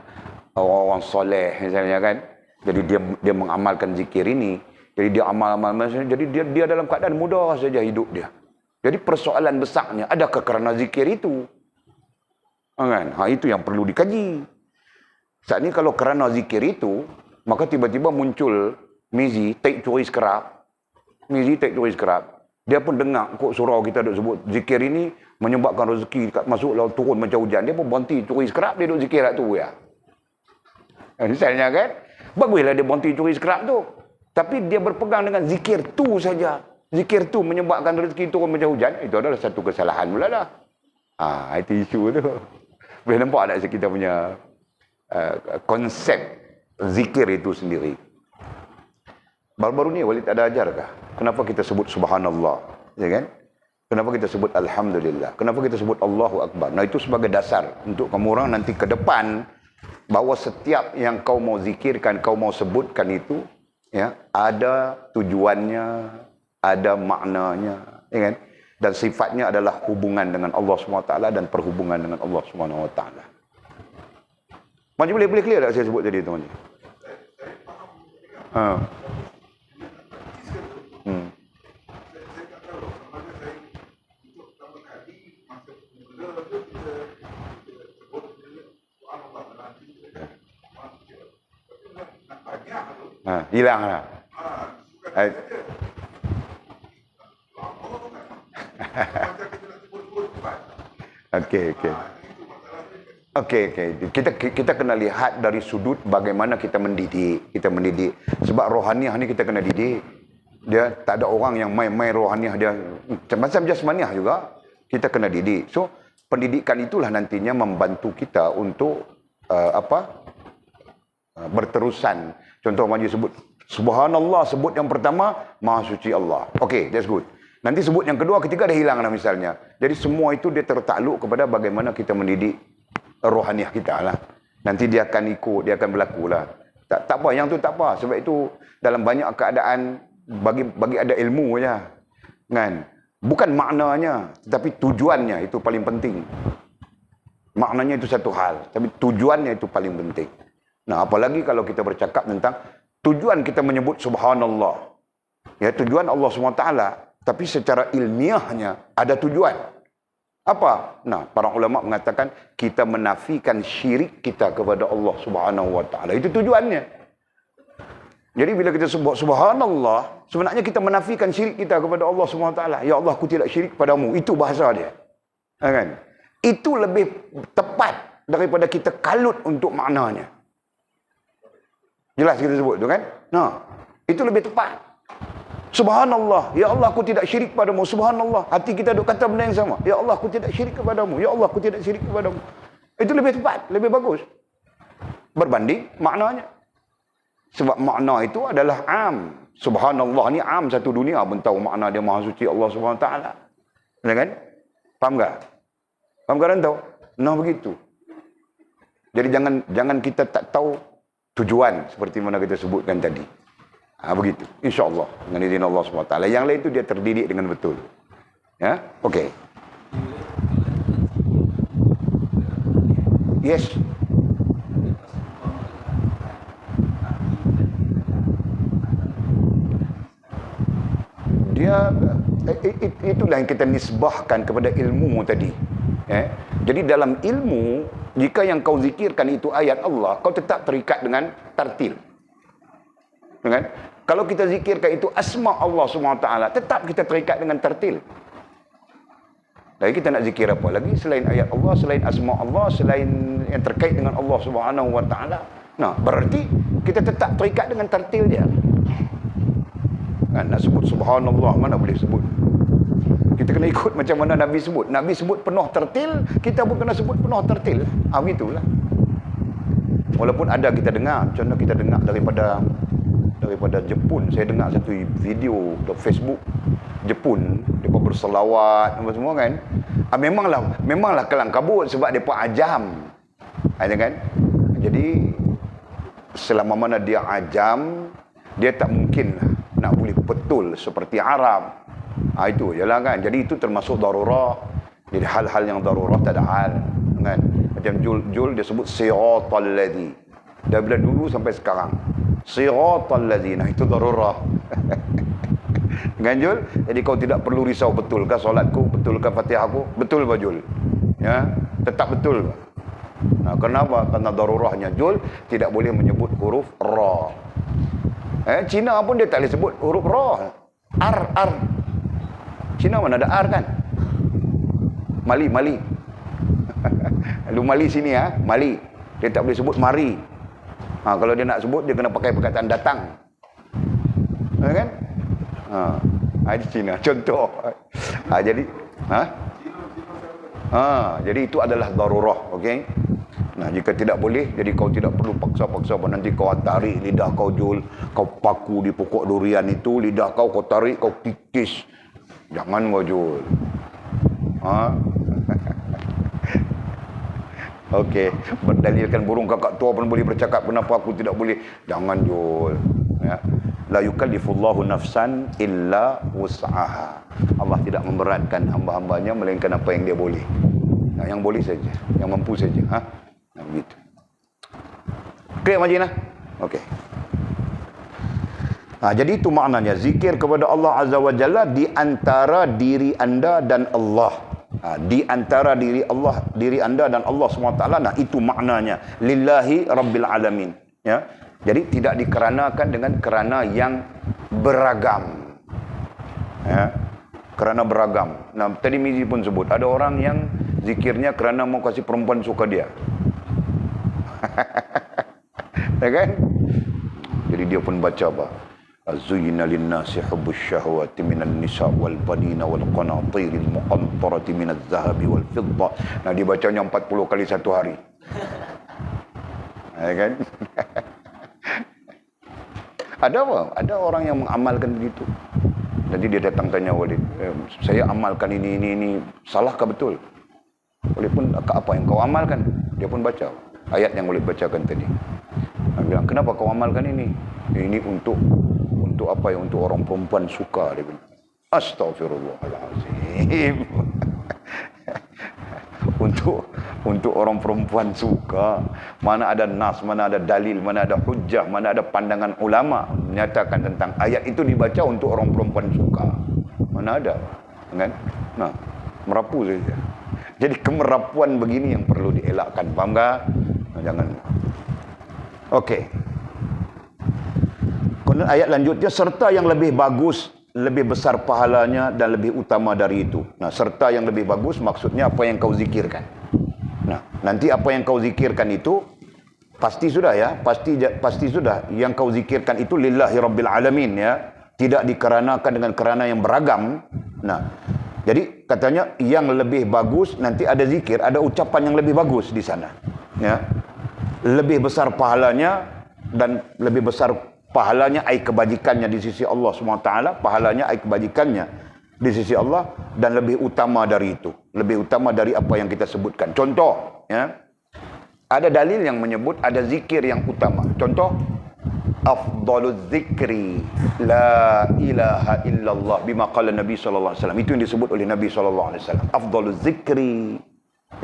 orang-orang soleh misalnya kan. Jadi dia mengamalkan zikir ini. Jadi dia amal jadi dia dalam keadaan mudah saja hidup dia. Jadi persoalan besarnya, adakah kerana zikir itu? Kan? Itu yang perlu dikaji. Saat ni kalau kerana zikir itu, maka tiba-tiba muncul Mizi, take curi sekerap. Mizi, take curi sekerap. Dia pun dengar kok surau kita duk sebut zikir ini menyebabkan rezeki masuk laut turun macam hujan. Dia pun berhenti curi sekerap, dia duk zikir kat tu ya. Misalnya kan, baguslah dia berhenti curi sekerap tu. Tapi dia berpegang dengan zikir tu saja. Zikir tu menyebabkan rezeki turun macam hujan. Itu adalah satu kesalahan pula lah. Itu isu tu. Boleh nampak tak kita punya konsep zikir itu sendiri. Baru-baru ni Walid ada ajarkah? Kenapa kita sebut subhanallah? Ya kan? Kenapa kita sebut alhamdulillah? Kenapa kita sebut Allahu Akbar? Nah itu sebagai dasar untuk kamu orang nanti ke depan, bahawa setiap yang kau mau zikirkan, kau mau sebutkan itu, ya, ada tujuannya, ada maknanya, ya kan? Dan sifatnya adalah hubungan dengan Allah SWT dan perhubungan dengan Allah SWT. Macam boleh clear tak saya sebut tadi tu? Hilang lah. Okey. Kita kena lihat dari sudut bagaimana kita mendidik. Sebab rohaniah ni kita kena didik. Dia tak ada orang yang main-main rohaniah dia. Macam jasmaniah juga. Kita kena didik. So, pendidikan itulah nantinya membantu kita untuk berterusan. Contoh maju sebut subhanallah, sebut yang pertama maha suci Allah. Okey, that's good. Nanti sebut yang kedua, ketiga dah hilang lah misalnya. Jadi semua itu dia tertakluk kepada bagaimana kita mendidik rohaniah kita lah. Nanti dia akan ikut, dia akan berlaku lah. Tak apa, yang tu tak apa. Sebab itu dalam banyak keadaan bagi ada ilmu je. Kan? Bukan maknanya, tetapi tujuannya itu paling penting. Maknanya itu satu hal, tapi tujuannya itu paling penting. Nah, apalagi kalau kita bercakap tentang tujuan kita menyebut subhanallah. Ya, tujuan Allah SWT, tapi secara ilmiahnya ada tujuan. Apa? Nah, para ulama mengatakan kita menafikan syirik kita kepada Allah SWT. Itu tujuannya. Jadi bila kita sebut subhanallah, sebenarnya kita menafikan syirik kita kepada Allah SWT. Ya Allah, aku tidak syirik padamu. Itu bahasa dia. Kan? Itu lebih tepat daripada kita kalut untuk maknanya. Jelas kita sebut tu kan? Nah, itu lebih tepat. Subhanallah, ya Allah aku tidak syirik padamu. Subhanallah, hati kita duk kata benda yang sama. Ya Allah aku tidak syirik kepadamu. Ya Allah aku tidak syirik kepadamu. Itu lebih tepat, lebih bagus. Berbanding maknanya. Sebab makna itu adalah am. Subhanallah ni am, satu dunia pun tahu makna dia maha suci Allah Subhanahu Wa Taala. Ya kan? Faham tak? Faham kan tahu? Nah begitu. Jadi jangan kita tak tahu tujuan seperti mana kita sebutkan tadi. Begitu. InsyaAllah. Dengan izin Allah SWT. Yang lain itu dia terdidik dengan betul. Ya? Okey. Yes. Dia, itulah yang kita nisbahkan kepada ilmu tadi. Jadi dalam ilmu, jika yang kau zikirkan itu ayat Allah, kau tetap terikat dengan tartil. Kan? Kalau kita zikirkan itu asma Allah SWT, tetap kita terikat dengan tartil. Lagi kita nak zikir apa lagi selain ayat Allah, selain asma Allah, selain yang terkait dengan Allah SWT. Nah, berarti kita tetap terikat dengan tartil dia. Kan, nak sebut subhanallah, mana boleh sebut? Kita kena ikut macam mana Nabi sebut. Nabi sebut penuh tertil, kita pun kena sebut penuh tertil. Begitulah. Walaupun ada kita dengar, contoh kita dengar daripada Jepun. Saya dengar satu video di Facebook Jepun, mereka berselawat apa semua kan. Memanglah kelang kabut sebab mereka ajam. Kan? Jadi selama mana dia ajam, dia tak mungkin nak boleh betul seperti Arab. Itu jelah kan. Jadi itu termasuk darurah. Jadi hal-hal yang darurah tak ada hal kan. Macam Jul dia sebut siratal ladzi. Dari dulu sampai sekarang. Siratal ladzina, itu darurah. Kan Jul? Jadi kau tidak perlu risau, betulkah solatku, betulkah Fatihahku? Betul bah Jul? Ya, tetap betul. Nah, kenapa? Karena darurahnya Jul tidak boleh menyebut huruf ra. Cina pun dia tak boleh sebut huruf ra. R. Cina mana ada R kan? Mali. Lu Mali sini Mali. Dia tak boleh sebut mari. Kalau dia nak sebut, dia kena pakai perkataan datang. Kan? Itu Cina. Contoh. Jadi jadi itu adalah darurah. Okey? Nah, jika tidak boleh, jadi kau tidak perlu paksa-paksa. Nanti kau tarik lidah kau Jul, kau paku di pokok durian itu, lidah kau tarik, kau kikis. Jangan kau Jul. Okey, berdalilkan burung kakak tua pun boleh bercakap, kenapa aku tidak boleh? Jangan Jul. Ya. La yukallifullahu nafsan illa wus'aha. Allah tidak memberatkan hamba-hambanya melainkan apa yang dia boleh. Nah, yang boleh saja, yang mampu saja. Nah, begitu. Clear Majina? Okey. Jadi itu maknanya zikir kepada Allah Azza wa Jalla di antara diri anda dan Allah. Di antara diri anda dan Allah SWT. Nah, itu maknanya lillahi rabbil alamin. Ya. Jadi tidak dikeranakan dengan kerana yang beragam. Ya. Kerana beragam. Nah, tadi Mizi pun sebut ada orang yang zikirnya kerana mau kasih perempuan suka dia. Ya kan? Jadi dia pun baca apa? Azuyyina lin-nasi hubbus syahawati minan nisa wal banina wal qanatiril muqantarati minaz zahabi wal fiddah. Nah, dibacanya 40 kali satu hari. Ya kan? Ada apa? Ada orang yang mengamalkan begitu. Jadi dia datang tanya Walid, saya amalkan ini, salahkah betul? Walid pun, apa yang kau amalkan? Dia pun baca ayat yang Walid bacakan tadi. Dia bilang, kenapa kau amalkan ini? Ini untuk apa ya? Untuk orang perempuan suka. Dia bilang, Astaghfirullahaladzim. Untuk orang perempuan suka. Mana ada nas, mana ada dalil, mana ada hujjah, mana ada pandangan ulama menyatakan tentang ayat itu dibaca untuk orang perempuan suka. Mana ada? Kan? Nah, merapu saja. Jadi kemerapuan begini yang perlu dielakkan. Faham tak? Jangan. Okey. Kemudian ayat lanjutnya, serta yang lebih bagus, lebih besar pahalanya dan lebih utama dari itu. Nah, serta yang lebih bagus maksudnya apa yang kau zikirkan. Nah, nanti apa yang kau zikirkan itu pasti sudah ya, pasti sudah yang kau zikirkan itu lillahi rabbil alamin ya. tidak dikeranakan dengan kerana yang beragam. Nah, jadi katanya yang lebih bagus nanti ada zikir, ada ucapan yang lebih bagus di sana. Ya. Lebih besar pahalanya dan lebih besar pahalanya ai kebajikannya di sisi Allah SWT, pahalanya ai kebajikannya di sisi Allah, dan lebih utama dari itu, lebih utama dari apa yang kita sebutkan. Contoh, ya. Ada dalil yang menyebut ada zikir yang utama. Contoh, afdaluz zikri la ilaha illallah bima qala Nabi sallallahu alaihi wasallam. Itu yang disebut oleh Nabi sallallahu alaihi wasallam. Afdaluz zikri,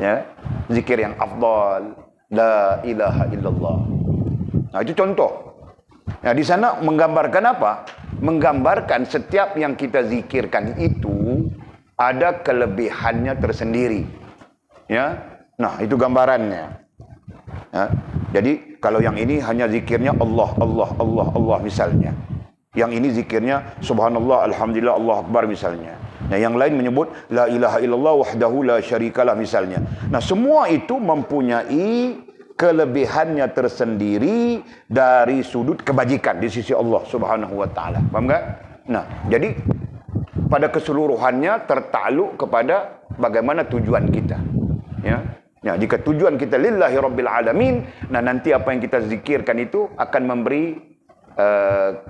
ya, zikir yang afdal, la ilaha illallah. Nah, itu contoh. Nah, di sana menggambarkan apa? Menggambarkan setiap yang kita zikirkan itu ada kelebihannya tersendiri. Ya. Nah, itu gambarannya. Ya. Jadi kalau yang ini hanya zikirnya Allah, Allah, Allah, Allah misalnya. Yang ini zikirnya subhanallah, alhamdulillah, Allah akbar misalnya. Nah, yang lain menyebut la ilaha illallah wahdahu la syarikalah misalnya. Nah, semua itu mempunyai kelebihannya tersendiri dari sudut kebajikan di sisi Allah Subhanahu wa taala. Paham tak? Nah, jadi pada keseluruhannya tertakluk kepada bagaimana tujuan kita. Ya. Ya, jika tujuan kita lillahi rabbil alamin, nah nanti apa yang kita zikirkan itu akan memberi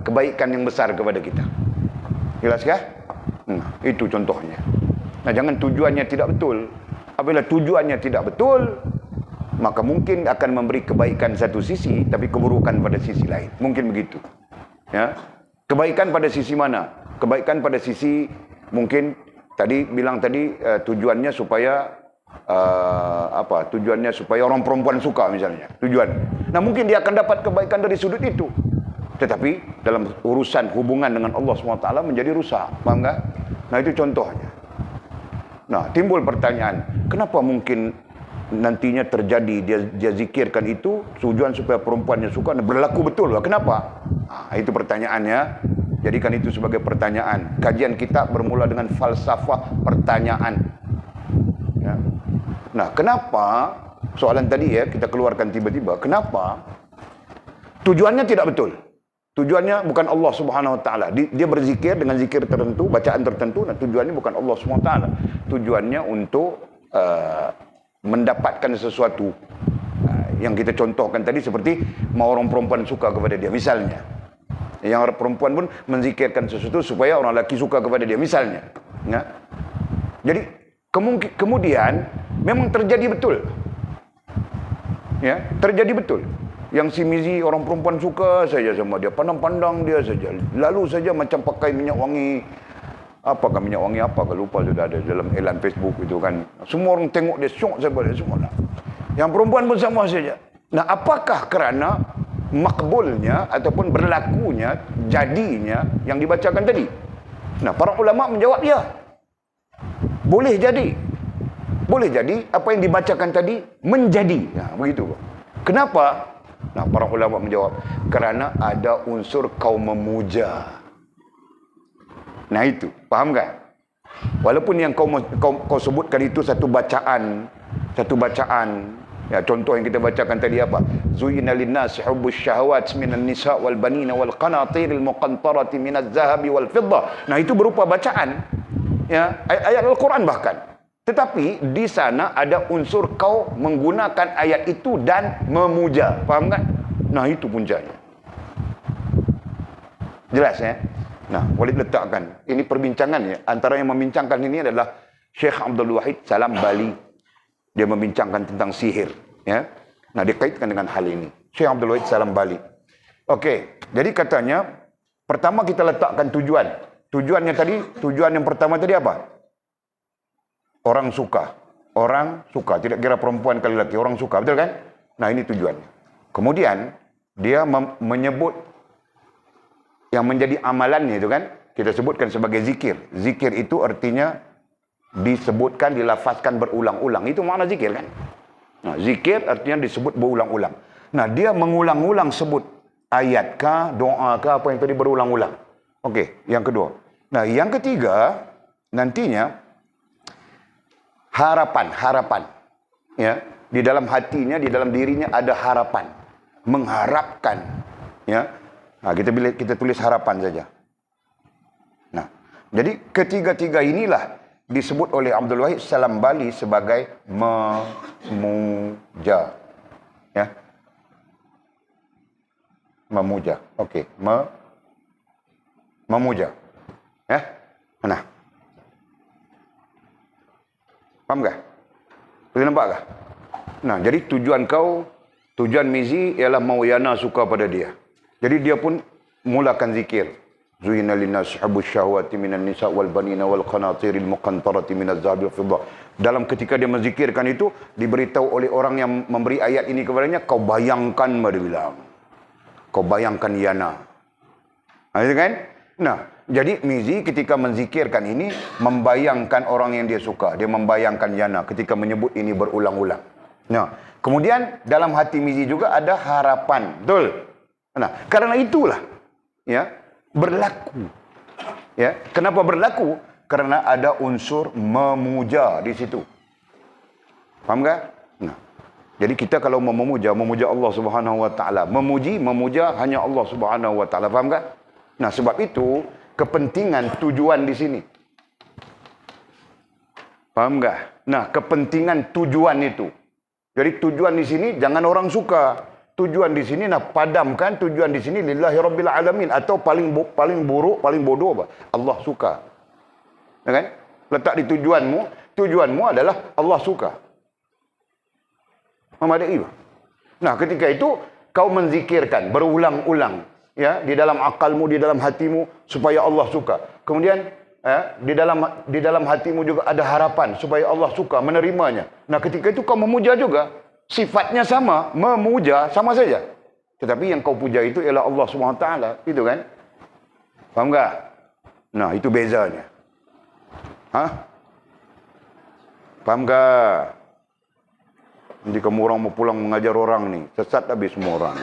kebaikan yang besar kepada kita. Jelaskah? Nah, itu contohnya. Nah, jangan tujuannya tidak betul. Apabila tujuannya tidak betul, maka mungkin akan memberi kebaikan satu sisi, tapi keburukan pada sisi lain. Mungkin begitu. Ya. Kebaikan pada sisi mana? Kebaikan pada sisi mungkin bilang tadi tujuannya supaya tujuannya supaya orang perempuan suka misalnya, tujuan. Nah, mungkin dia akan dapat kebaikan dari sudut itu, tetapi dalam urusan hubungan dengan Allah SWT menjadi rusak. Paham tak? Nah, itu contohnya. Nah, timbul pertanyaan, kenapa mungkin nantinya terjadi dia zikirkan itu tujuan supaya perempuannya suka, berlaku betul? Kenapa? Nah, itu pertanyaannya. Jadikan itu sebagai pertanyaan. Kajian kita bermula dengan falsafah pertanyaan. Ya. Nah, kenapa soalan tadi ya kita keluarkan tiba-tiba? Kenapa tujuannya tidak betul? Tujuannya bukan Allah Subhanahu Wa Taala. Dia berzikir dengan zikir tertentu, bacaan tertentu. Nah, tujuannya bukan Allah Subhanahu Wa Taala. Tujuannya untuk mendapatkan sesuatu yang kita contohkan tadi, seperti mau orang perempuan suka kepada dia misalnya. Yang orang perempuan pun menzikirkan sesuatu supaya orang lelaki suka kepada dia misalnya. Ya. Jadi kemudian memang terjadi betul. Ya, terjadi betul. Yang si Mizi orang perempuan suka saja sama dia, pandang-pandang dia saja. Lalu saja macam pakai minyak wangi. Apakah minyak wangi apa? Kalau lupa sudah ada dalam iklan Facebook itu kan. Semua orang tengok dia syok saja semua. Yang perempuan pun sama saja. Nah, apakah kerana makbulnya ataupun berlakunya, jadinya yang dibacakan tadi? Nah, para ulama menjawab ya. Boleh jadi. Boleh jadi apa yang dibacakan tadi menjadi. Nah, begitu. Kenapa? Nah, para ulama menjawab, kerana ada unsur kau memuja. Nah, itu. Faham kan? Walaupun yang kau sebutkan itu satu bacaan. Ya, contoh yang kita bacakan tadi apa? Zuyina linnasi hubbus syahawat minan nisa wal banina wal qanatiril muqantarati minaz zahabi wal fiddah. Nah, itu berupa bacaan. Ya, ayat Al-Quran bahkan. Tetapi di sana ada unsur kau menggunakan ayat itu dan memuja. Faham kan? Nah, itu puncanya. Jelas ya? Nah, boleh letakkan. Ini perbincangan ya. Antara yang membincangkan ini adalah Syekh Abdul Wahid Salam Bali. Dia membincangkan tentang sihir. Ya. Nah, dikaitkan dengan hal ini. Syekh Abdul Wahid Salam Bali. Okey. Jadi katanya, pertama kita letakkan tujuan. Tujuannya tadi, tujuan yang pertama tadi apa? Orang suka. Orang suka. Tidak kira perempuan kali lelaki. Orang suka. Betul kan? Nah, ini tujuannya. Kemudian, dia menyebut yang menjadi amalannya itu kan, kita sebutkan sebagai zikir. Zikir itu artinya disebutkan, dilafazkan berulang-ulang. Itu makna zikir kan? Nah, zikir artinya disebut berulang-ulang. Nah, dia mengulang-ulang sebut ayat kah, doa kah, apa yang tadi berulang-ulang. Okey, yang kedua. Nah, yang ketiga, nantinya harapan. Ya, di dalam hatinya, di dalam dirinya ada harapan. Mengharapkan. Ya. Nah, kita tulis harapan saja. Jadi ketiga-tiga inilah disebut oleh Abdul Wahid Salam Bali sebagai memuja. Ya. Memuja. Okey, memuja. Ya. Nah. Faham tak? Boleh nampak tak? Nah, jadi tujuan Mizi ialah mau Yana suka pada dia. Jadi dia pun mulakan zikir. Zuhina linnas hubbus syahwati minan nisa wal banina wal qanatiril muqantarati minaz zahabi wal fiddah. Dalam ketika dia menzikirkan itu, diberitahu oleh orang yang memberi ayat ini kepadanya, kau bayangkan, dia bilang. Kau bayangkan Yana. Itu kan? Nah, jadi Mizi ketika menzikirkan ini, membayangkan orang yang dia suka. Dia membayangkan Yana ketika menyebut ini berulang-ulang. Nah, kemudian dalam hati Mizi juga ada harapan. Betul? Nah, karena itulah, ya, berlaku. Ya, kenapa berlaku? Karena ada unsur memuja di situ. Faham tak? Nah, jadi kita kalau mau memuja Allah Subhanahu wa taala. Memuja hanya Allah Subhanahu wa taala. Faham tak? Nah, sebab itu kepentingan tujuan di sini. Faham tak? Nah, kepentingan tujuan itu. Jadi tujuan di sini jangan orang suka. Tujuan di sini nak padamkan, tujuan di sini lillahi rabbil alamin, atau paling buruk, paling bodoh apa? Allah suka. Ya kan? Letak di tujuanmu adalah Allah suka. Memadai. Nah, ketika itu kau menzikirkan berulang-ulang, ya, di dalam akalmu, di dalam hatimu supaya Allah suka. Kemudian di dalam hatimu juga ada harapan supaya Allah suka menerimanya. Nah, ketika itu kau memuja juga. Sifatnya sama, memuja sama saja. Tetapi yang kau puja itu ialah Allah SWT. Itu kan? Faham tak? Nah, itu bezanya. Faham tak? Nanti kamu orang mau pulang mengajar orang ni, sesat habis semua orang.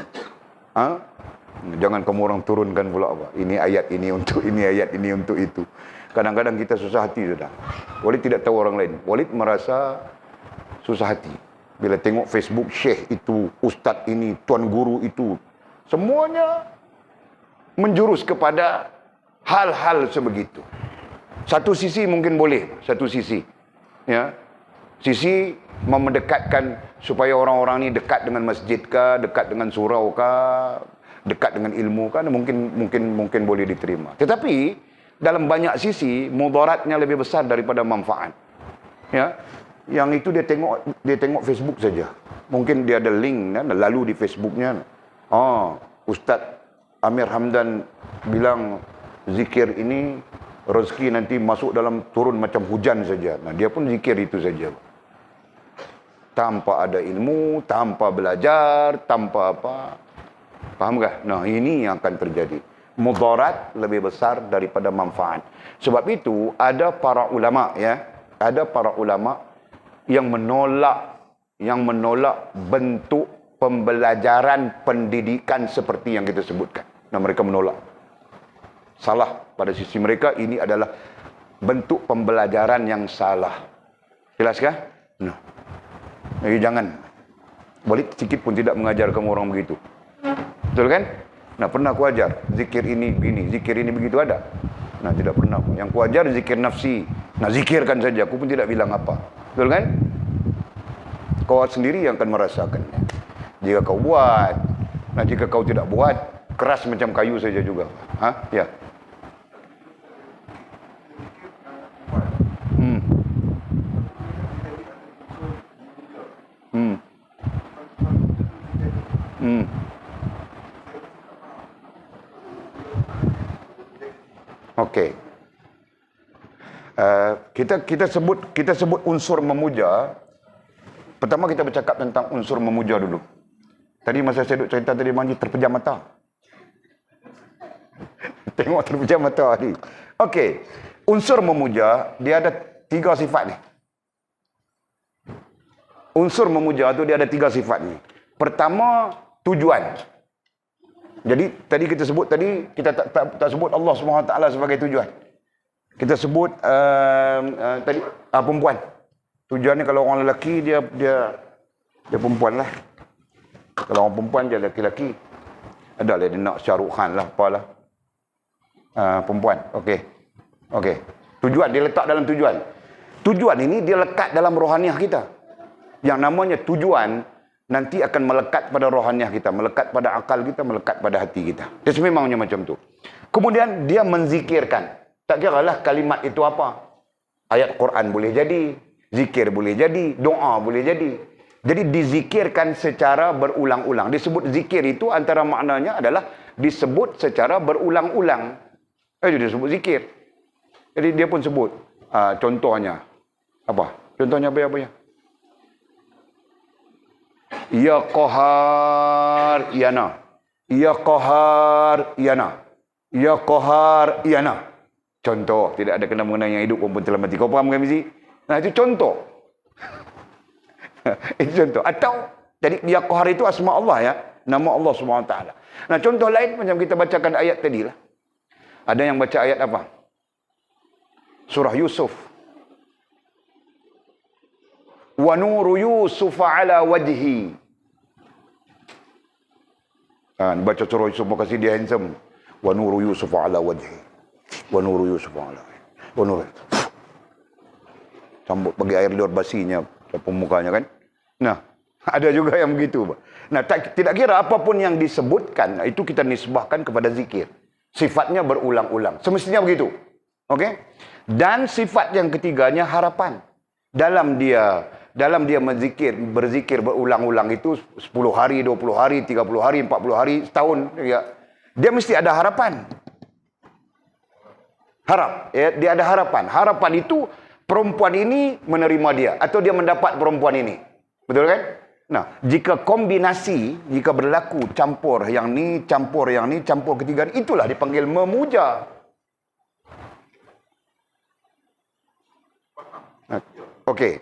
Jangan kamu orang turunkan pula apa. Ini ayat ini untuk ini, ayat ini untuk itu. Kadang-kadang kita susah hati sudah. Walid tidak tahu orang lain. Walid merasa susah hati. Bila tengok Facebook syekh itu, ustaz ini, tuan guru itu, semuanya menjurus kepada hal-hal sebegitu. Satu sisi mungkin boleh, satu sisi, ya, sisi mendekatkan supaya orang-orang ini dekat dengan masjid kah, dekat dengan surau kah, dekat dengan ilmu kah, mungkin boleh diterima. Tetapi dalam banyak sisi mudaratnya lebih besar daripada manfaat. Ya. Yang itu dia tengok Facebook saja. Mungkin dia ada link kan, lalu di Facebooknya. Ustaz Amir Hamdan bilang zikir ini rezeki nanti masuk dalam turun macam hujan saja. Nah, dia pun zikir itu saja. Tanpa ada ilmu, tanpa belajar, tanpa apa. Faham tak? Nah, ini yang akan terjadi. Mudarat lebih besar daripada manfaat. Sebab itu ada para ulama, ya. Ada para ulama yang menolak bentuk pembelajaran pendidikan seperti yang kita sebutkan. Nah, mereka menolak. Salah pada sisi mereka, ini adalah bentuk pembelajaran yang salah. Jelaskah? Nah. Jadi jangan. Walid sedikit pun tidak mengajar kamu orang begitu. Betul kan? Nah, pernah aku ajar zikir ini begini, zikir ini begitu ada? Nah, tidak pernah. Yang ku ajar zikir nafsi. Nah, zikirkan saja, aku pun tidak bilang apa. Betul kan? Kau sendiri yang akan merasakannya. Jika kau buat, nah jika kau tidak buat, keras macam kayu saja juga. Ya. Okey. Kita sebut unsur memuja. Pertama kita bercakap tentang unsur memuja dulu. Tadi masa saya duduk cerita tadi Manji terpejam mata. Tengok terpejam mata tadi. Okey. Unsur memuja dia ada 3 sifat ni. Unsur memuja tu dia ada 3 sifat ni. Pertama, tujuan. Jadi tadi kita sebut kita tak sebut Allah SWT sebagai tujuan. Kita sebut tadi perempuan. Tujuannya kalau orang lelaki dia perempuan lah. Kalau orang perempuan dia lelaki. Adalah dia nak Shah Rukh Khan lah, apalah. Perempuan. Okey. Okey. Tujuan, dia letak dalam tujuan. Tujuan ini dia lekat dalam rohaniah kita. Yang namanya tujuan nanti akan melekat pada rohaniah kita, melekat pada akal kita, melekat pada hati kita. Dia sememangnya macam tu. Kemudian dia menzikirkan. Tak kiralah kalimat itu apa. Ayat Quran boleh jadi, zikir boleh jadi, doa boleh jadi. Jadi dizikirkan secara berulang-ulang. Disebut zikir itu antara maknanya adalah disebut secara berulang-ulang. Itu disebut zikir. Jadi dia pun sebut contohnya. Apa? Contohnya apa ya? Ya Qahar Yana. Ya Qahar Yana. Ya Qahar Yana. Contoh. Tidak ada kena-mengena yang hidup pun telah mati. Kau faham kan, Mizi? Nah, itu contoh. Itu contoh. Atau, jadi Ya Qahar itu asma Allah ya. Nama Allah SWT. Nah, contoh lain macam kita bacakan ayat tadi lah. Ada yang baca ayat apa? Surah Yusuf. Wa nuru Yusuf ala wajhi. Baca surah Yusuf, makasih dia handsome. Wa nuru Yusuf ala wajhi. Wa nuru Yusuf ala wajhi. Wa nuru. Sambut bagi air liur basinya depan mukanya kan. Nah, ada juga yang begitu. Nah, tidak kira apapun yang disebutkan, itu kita nisbahkan kepada zikir. Sifatnya berulang-ulang. Semestinya begitu. Okey? Dan sifat yang ketiganya harapan. Dalam dia berzikir berulang-ulang itu 10 hari, 20 hari, 30 hari, 40 hari, setahun ya. Dia mesti ada harapan. Harap, ya, dia ada harapan. Harapan itu perempuan ini menerima dia atau dia mendapat perempuan ini. Betul kan? Nah, jika kombinasi, jika berlaku campur yang ni, campur yang ni, campur ketiga, itulah dipanggil memuja. Okey.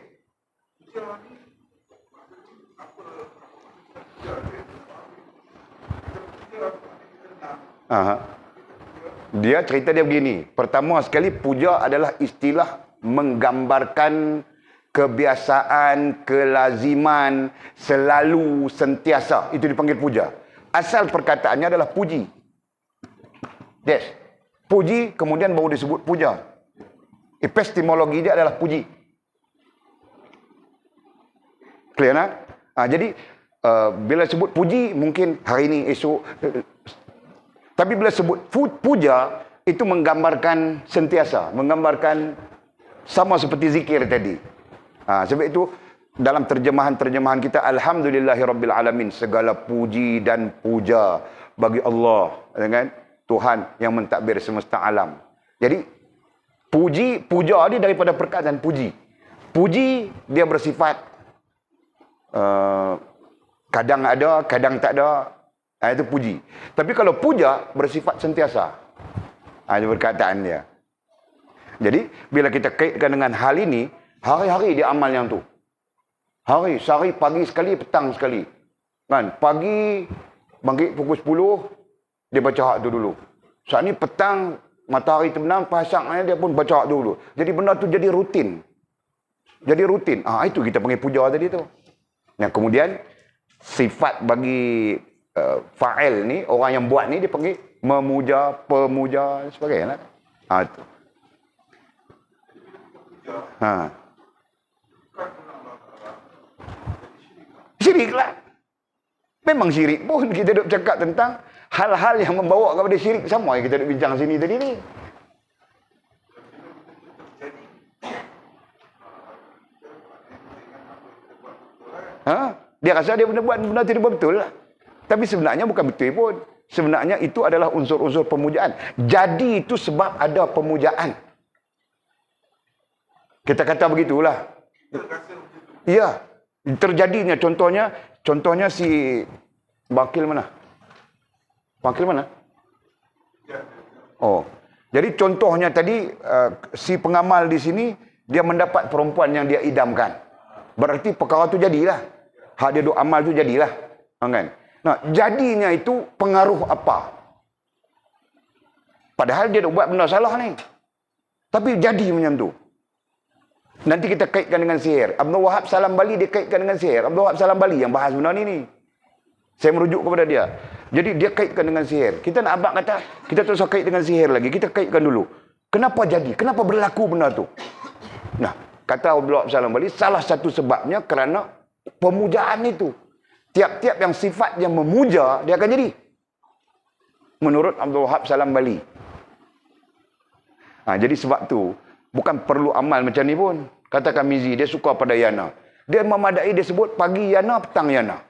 Dia cerita dia begini. Pertama sekali, puja adalah istilah menggambarkan kebiasaan, kelaziman, selalu, sentiasa. Itu dipanggil puja. Asal perkataannya adalah puji. Yes. Puji kemudian baru disebut puja. Epistemologi dia adalah puji. Clear nak? Jadi bila sebut puji mungkin hari ini, esok. Tapi bila sebut puja itu menggambarkan sentiasa, menggambarkan sama seperti zikir tadi. Sebab itu dalam terjemahan-terjemahan kita, Alhamdulillahirabbil alamin, segala puji dan puja bagi Allah, kan? Tuhan yang mentadbir semesta alam. Jadi puja dia daripada perkataan puji. Puji dia bersifat kadang ada, kadang tak ada. Itu puji. Tapi kalau puja bersifat sentiasa. Itu perkataan dia. Jadi bila kita kaitkan dengan hal ini, hari-hari dia amal yang tu. Sehari pagi sekali, petang sekali. Kan? Pagi bangkit pukul 10, dia baca hak tu dulu. Saat ni petang, matahari terbenam, pasangnya dia pun baca hak tu dulu. Jadi benda tu jadi rutin. Jadi rutin. Itu kita panggil puja tadi tu. Yang kemudian sifat bagi fa'il ni, orang yang buat ni dia panggil memuja, pemuja dan sebagainya. Itu. Syirik lah. Memang syirik pun kita duk cakap tentang hal-hal yang membawa kepada syirik, sama yang kita duk bincang sini tadi ni. Dia rasa dia buat benda tidak betul lah. Tapi sebenarnya bukan betul pun. Sebenarnya itu adalah unsur-unsur pemujaan. Jadi itu sebab ada pemujaan. Kita kata begitulah. Ya, terjadinya contohnya si Wakil mana? Wakil mana? Jadi contohnya tadi si pengamal di sini dia mendapat perempuan yang dia idamkan. Berarti perkara tu jadilah. Hak dia duk amal tu jadilah. Kan? Nah, jadinya itu pengaruh apa? Padahal dia duk buat benda salah ni. Tapi jadi macam tu. Nanti kita kaitkan dengan sihir. Abdul Wahab Salam Bali dia kaitkan dengan sihir. Abdul Wahab Salam Bali yang bahas benda ni. Saya merujuk kepada dia. Jadi dia kaitkan dengan sihir. Kita nak abang kata, kita tak usah kait dengan sihir lagi. Kita kaitkan dulu. Kenapa jadi? Kenapa berlaku benda tu? Nah, kata Abdullah bin Salam balik, salah satu sebabnya kerana pemujaan itu. Tiap-tiap yang sifatnya memuja, dia akan jadi. Menurut Abdul Wahab Salam Bali. Jadi sebab tu, bukan perlu amal macam ni pun. Katakan Mizi, dia suka pada Yana. Dia memadai, dia sebut pagi Yana, petang Yana.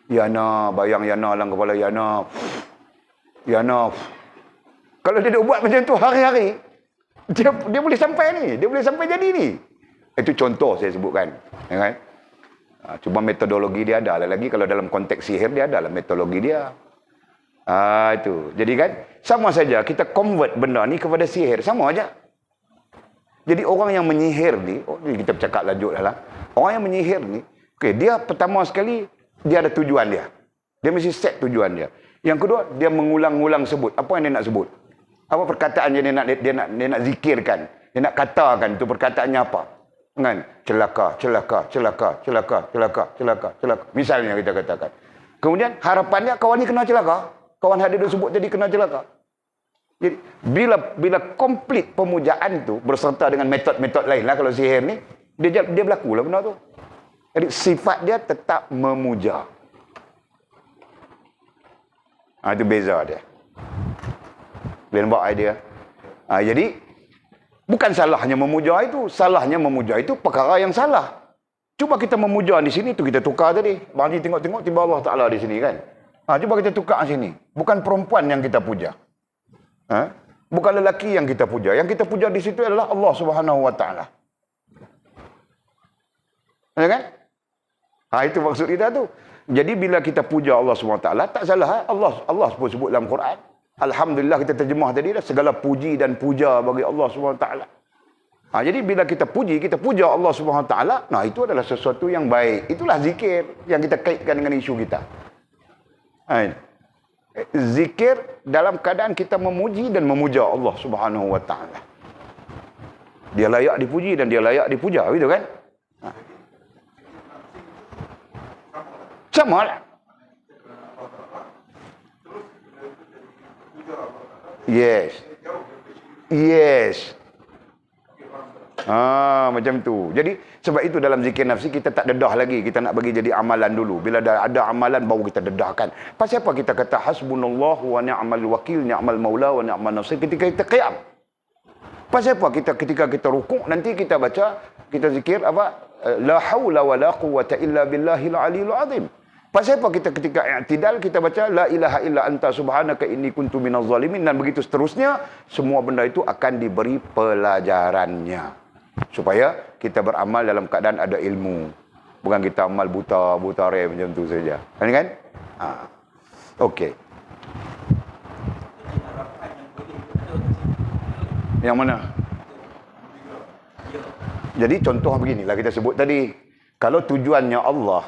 Yana, bayang Yana dalam kepala Yana. Yana. Kalau dia buat macam tu hari-hari, dia boleh sampai ni. Dia boleh sampai jadi ni. Itu contoh saya sebutkan. Ya kan? Cuma metodologi dia ada lagi. Kalau dalam konteks sihir, dia ada lah metodologi dia. Itu. Jadi kan, sama saja kita convert benda ni kepada sihir. Sama aja. Jadi orang yang menyihir ni, kita bercakap lanjut lah. Orang yang menyihir ni, okay, dia pertama sekali, dia ada tujuan dia. Dia mesti set tujuan dia. Yang kedua, dia mengulang-ulang sebut. Apa yang dia nak sebut? Apa perkataan dia nak zikirkan? Dia nak katakan tu perkataannya apa? Kan? Celaka, celaka, celaka, celaka, celaka, celaka, celaka. Misalnya kita katakan. Kemudian harapan dia kawan ni kena celaka. Kawan hadir dia sebut tadi kena celaka. Jadi bila komplit pemujaan tu berserta dengan metod-metod lain lah kalau sihir ni, dia berlaku lah benda tu. Jadi sifat dia tetap memuja. Itu beza dia. Boleh nampak idea? Jadi bukan salahnya memuja itu. Salahnya memuja itu perkara yang salah. Cuba kita memuja di sini tu kita tukar tadi. Bang ni tengok-tengok tiba Allah Ta'ala di sini kan. Cuba kita tukar di sini. Bukan perempuan yang kita puja. Bukan lelaki yang kita puja. Yang kita puja di situ adalah Allah Subhanahu Wa Ta'ala. Ya kan? Itu maksud kita tu. Jadi bila kita puja Allah Subhanahu Wa Ta'ala, tak salah. Allah pun sebut dalam Quran. Alhamdulillah kita terjemah tadi dah. Segala puji dan puja bagi Allah Subhanahu Wa Ta'ala. Jadi bila kita puja Allah Subhanahu Wa Ta'ala, itu adalah sesuatu yang baik. Itulah zikir yang kita kaitkan dengan isu kita. Zikir dalam keadaan kita memuji dan memuja Allah Subhanahu Wa Ta'ala. Dia layak dipuji dan dia layak dipuja, begitu kan? Sama lah. Yes. Macam tu. Jadi sebab itu dalam zikir nafsi kita tak dedah lagi. Kita nak bagi jadi amalan dulu. Bila dah ada amalan baru kita dedahkan. Pasal apa kita kata hasbunallahu wa ni'mal wakil, ni'mal maula wa ni'mal nasir ketika kita qiyam? Pasal apa ketika kita rukuk nanti kita baca, kita zikir apa? La haula wa la quwwata illa billahil aliyil azim. Pasal apa kita ketika i'tidal kita baca la ilaha illa anta subhanaka inni kuntu minaz zalimin, dan begitu seterusnya. Semua benda itu akan diberi pelajarannya supaya kita beramal dalam keadaan ada ilmu, bukan kita amal buta macam tu saja, kan? Okey. Yang mana? Jadi contoh beginilah kita sebut tadi. Kalau tujuannya Allah,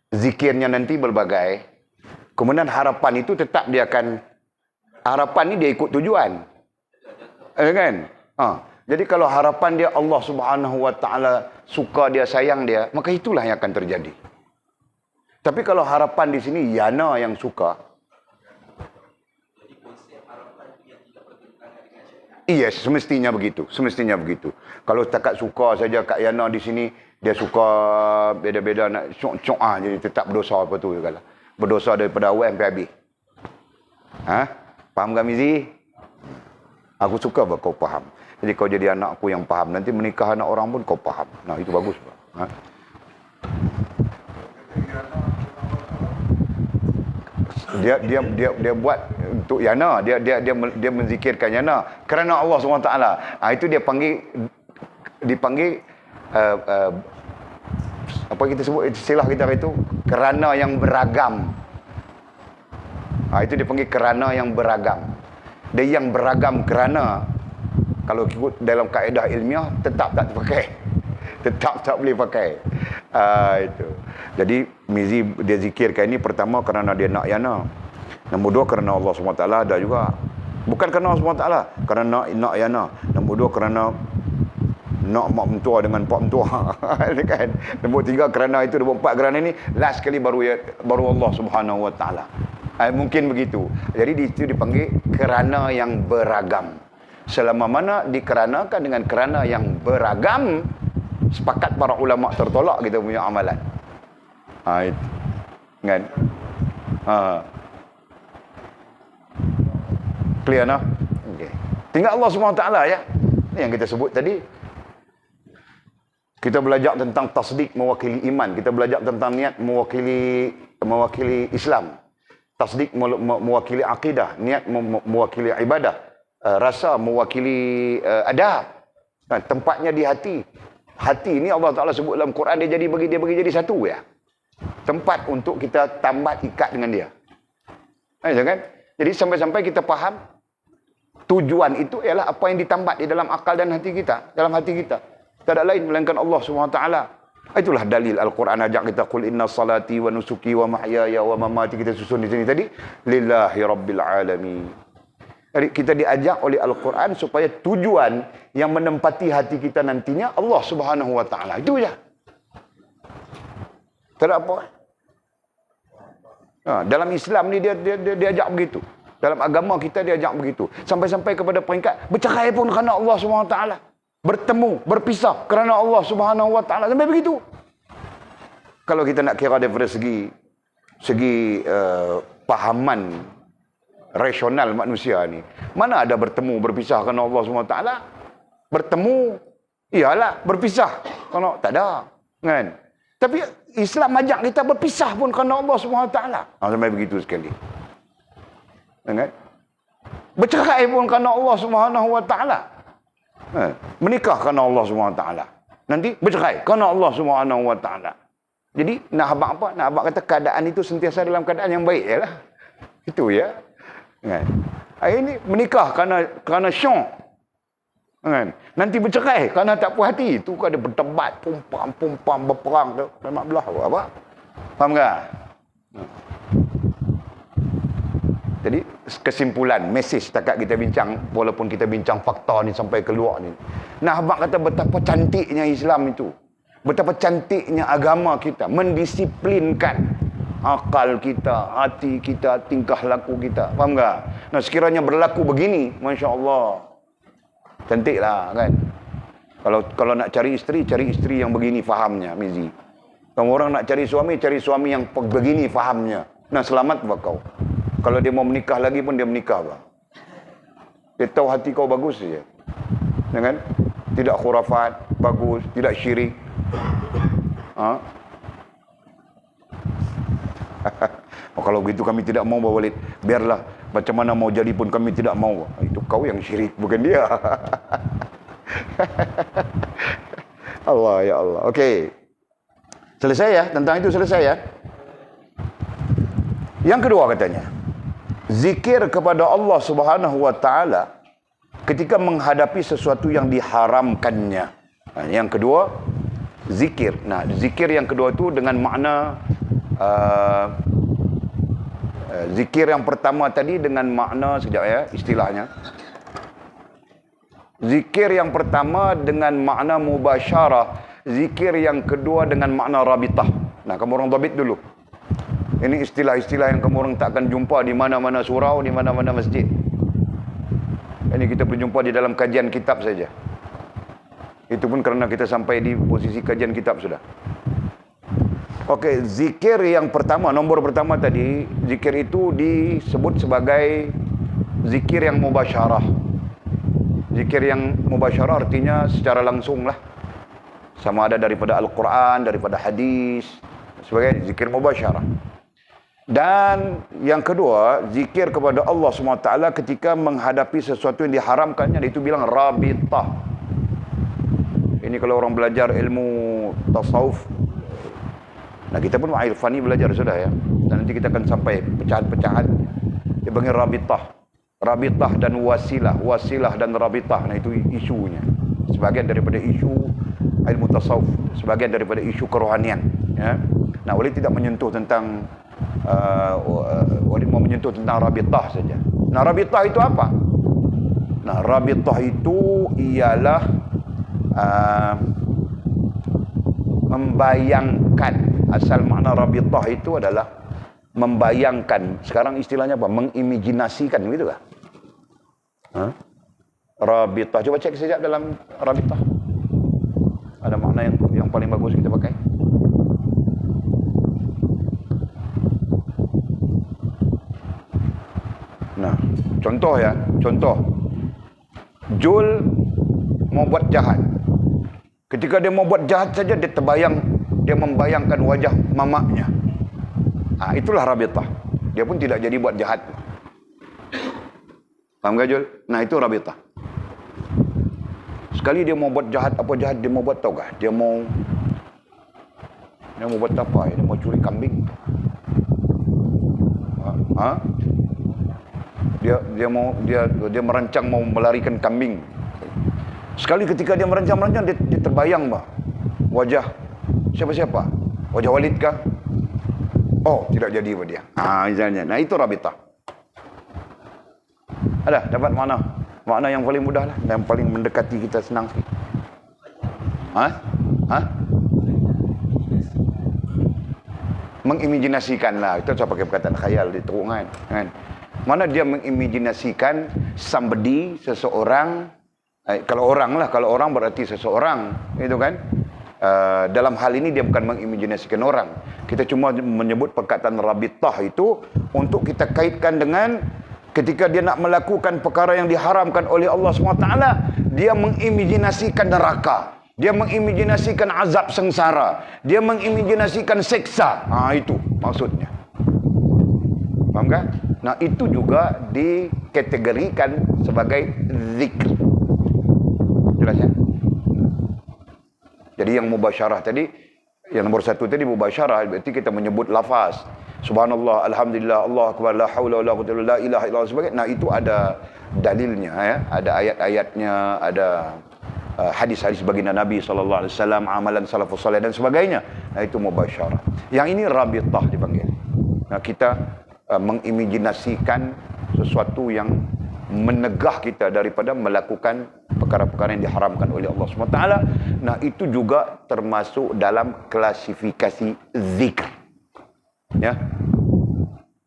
zikirnya nanti berbagai, kemudian harapan itu tetap dia akan, harapan ni dia ikut tujuan, kan? Jadi kalau harapan dia Allah Subhanahu Wa Ta'ala suka dia, sayang dia, maka itulah yang akan terjadi. Tapi kalau harapan di sini Yana yang suka, yes, semestinya begitu. Kalau setakat suka saja Kak Yana di sini, dia suka beda-beda nak cok-cok, jadi tetap berdosa apa tu juga lah. Berdosa daripada awal sampai habis. Faham tak Mizi? Aku suka kau faham. Jadi kau jadi anak aku yang faham. Nanti menikah anak orang pun kau faham. Itu bagus. Dia buat untuk Yana, dia menzikirkan Yana kerana Allah SWT. Itu dia dipanggil apa kita sebut istilah kita itu, kerana yang beragam. Itu dipanggil kerana yang beragam. Dia yang beragam kerana, kalau ikut dalam kaedah ilmiah tetap tak dipakai. Tetap tak boleh pakai. Itu. Jadi Mizi dia zikirkan ini pertama kerana dia nak Yana. Nombor dua kerana Allah SWT ada juga. Bukan kerana Allah SWT, kerana nak Yana. Nombor dua kerana nak mak mentua dengan pak mentua. Kan? Nombor tiga kerana itu, nombor empat kerana ini. Last sekali baru Allah Subhanahu Wa Ta'ala. Mungkin begitu. Jadi di situ dipanggil kerana yang beragam. Selama mana dikeranakan dengan kerana yang beragam, sepakat para ulama tertolak kita punya amalan. Itu. Kan? Clear nah? Okay. Tinggal Allah SWT ya. Ini yang kita sebut tadi. Kita belajar tentang tasdik mewakili iman. Kita belajar tentang niat mewakili Islam. Tasdik mewakili akidah. Niat mewakili ibadah. Rasa mewakili adab. Tempatnya di hati. Hati ni Allah Ta'ala sebut dalam Quran, dia bagi jadi satu ya. Tempat untuk kita tambah ikat dengan dia. Kan? Jadi sampai-sampai kita faham tujuan itu ialah apa yang ditambat di dalam akal dan hati kita, dalam hati kita. Tak ada lain melainkan Allah SWT. Itulah dalil Al-Quran ajak kita, qul inna salati wa nusuki wa mahyaya wa mamati, kita susun di sini tadi, lillahi rabbil alamin. Jadi kita diajak oleh Al-Quran supaya tujuan yang menempati hati kita nantinya Allah Subhanahu wa taala. Itu saja. Tak ada apa. Dalam Islam ni dia ajak begitu. Dalam agama kita dia ajak begitu. Sampai-sampai kepada peringkat bercerai pun kerana Allah Subhanahu wa taala. Bertemu, berpisah kerana Allah Subhanahu wa taala. Sampai begitu. Kalau kita nak kira daripada segi pahaman rasional manusia ni, mana ada bertemu, berpisah kerana Allah Subhanahu wa taala? Bertemu, iyalah berpisah kerana tak ada. Kan? Tapi Islam ajak kita berpisah pun kerana Allah Subhanahu wa taala. Sampai begitu sekali. Kan? Bercerai pun kerana Allah Subhanahu wa taala. Menikah kerana Allah Subhanahu wa taala. Nanti bercerai kerana Allah Subhanahu wa taala. Jadi nak habaq apa? Nak habaq kata keadaan itu sentiasa dalam keadaan yang baik yalah. Itu ya. Kan? Ini menikah kerana syok. Kan? Nanti bercerai kerana tak puas hati. Itu kan ada berdebat, pumpam, berperang tu. Memang belah apa? Faham tak? Jadi kesimpulan, mesej setakat kita bincang, walaupun kita bincang fakta ni sampai keluar ni. Nah, abang kata betapa cantiknya Islam itu. Betapa cantiknya agama kita. Mendisiplinkan akal kita, hati kita, tingkah laku kita. Faham tak? Nah, sekiranya berlaku begini, Masya Allah. Cantiklah kan. Kalau nak cari isteri yang begini fahamnya, Mizi. Kalau orang nak cari suami yang begini fahamnya. Nah, selamat buat kau. Kalau dia mau menikah lagi pun dia menikah, bang. Dia tahu hati kau bagus saja. Kan? Tidak khurafat, bagus, tidak syirik. Kalau begitu kami tidak mau, Bapak Walid. Biarlah macam mana mau jadi pun kami tidak mau. Itu kau yang syirik, bukan dia. Allah ya Allah. Okey. Selesai ya, tentang itu selesai ya. Yang kedua katanya, zikir kepada Allah Subhanahu wa taala ketika menghadapi sesuatu yang diharamkannya. Yang kedua, zikir. Nah, zikir yang kedua itu dengan makna zikir yang pertama tadi dengan makna sekejap ya, istilahnya. Zikir yang pertama dengan makna mubasyarah, zikir yang kedua dengan makna rabitah. Nah, kamu orang dhabit dulu. Ini istilah-istilah yang kamu orang tak akan jumpa di mana-mana surau, di mana-mana masjid. Ini kita berjumpa di dalam kajian kitab saja. Itu pun kerana kita sampai di posisi kajian kitab sudah. Okey, zikir yang pertama, nombor pertama tadi, zikir itu disebut sebagai zikir yang mubasyarah. Zikir yang mubasyarah artinya secara langsung lah. Sama ada daripada Al-Quran, daripada hadis, sebagai zikir mubasyarah. Dan yang kedua, zikir kepada Allah SWT ketika menghadapi sesuatu yang diharamkannya, itu bilang rabitah. Ini kalau orang belajar ilmu tasawuf. Nah, kita pun Irfani belajar sudah ya. Dan nanti kita akan sampai pecahan-pecahan. Dia panggil rabitah. Rabitah dan wasilah. Wasilah dan rabitah. Nah, itu isunya. Sebagian daripada isu ilmu tasawuf. Sebagian daripada isu kerohanian. Ya. Nah, Walid tidak menyentuh tentang Walid mau menyentuh tentang rabitah saja. Nah, rabitah itu apa? Nah, rabitah itu ialah membayangkan. Asal makna rabitah itu adalah membayangkan, sekarang istilahnya apa? Mengimajinasikan, gitu kah? Rabitah. Coba cek sekejap dalam rabitah. Ada makna yang paling bagus kita pakai. Nah, contoh ya, contoh. Jul mau buat jahat. Ketika dia mau buat jahat saja, dia membayangkan wajah mamaknya. Itulah rabitah. Dia pun tidak jadi buat jahat. Paham gak, Jul? Nah, itu rabitah. Sekali dia mau buat jahat, apa jahat dia mau buat, tahu gak? Dia mau buat apa? Dia mau curi kambing. Dia merancang mau melarikan kambing. Sekali ketika dia merancang, dia terbayang wajah siapa? Wajah Walid kah? Oh, tidak jadi buat dia. Misalnya. Nah, itu rabitah. Ada dapat makna yang paling mudah lah, yang paling mendekati kita senang sikit. Mengimajinasikan lah. Itu saya pakai perkataan khayal di terungan, kan? Mana dia mengimajinasikan seseorang. Kalau orang berarti seseorang, itu kan? Dalam hal ini dia bukan mengimajinasikan orang. Kita cuma menyebut perkataan rabitah itu untuk kita kaitkan dengan ketika dia nak melakukan perkara yang diharamkan oleh Allah SWT, dia mengimajinasikan neraka, dia mengimajinasikan azab sengsara, dia mengimajinasikan seksa. Itu maksudnya. Faham kan? Nah, itu juga dikategorikan sebagai zikr. Jelas ya? Jadi yang mubasyarah tadi, yang nomor satu tadi mubasyarah, berarti kita menyebut lafaz. Subhanallah, alhamdulillah, Allah akbar, la haula wala quwwata illa billah, la ilaha illallah sebagainya. Nah, itu ada dalilnya ya, ada ayat-ayatnya, ada hadis-hadis baginda Nabi sallallahu alaihi wasallam, amalan salafus saleh dan sebagainya. Nah, itu mubasyarah. Yang ini rabitah dipanggil. Nah, kita mengimajinasikan sesuatu yang menegah kita daripada melakukan perkara-perkara yang diharamkan oleh Allah SWT. Nah, itu juga termasuk dalam klasifikasi zikr. Ya.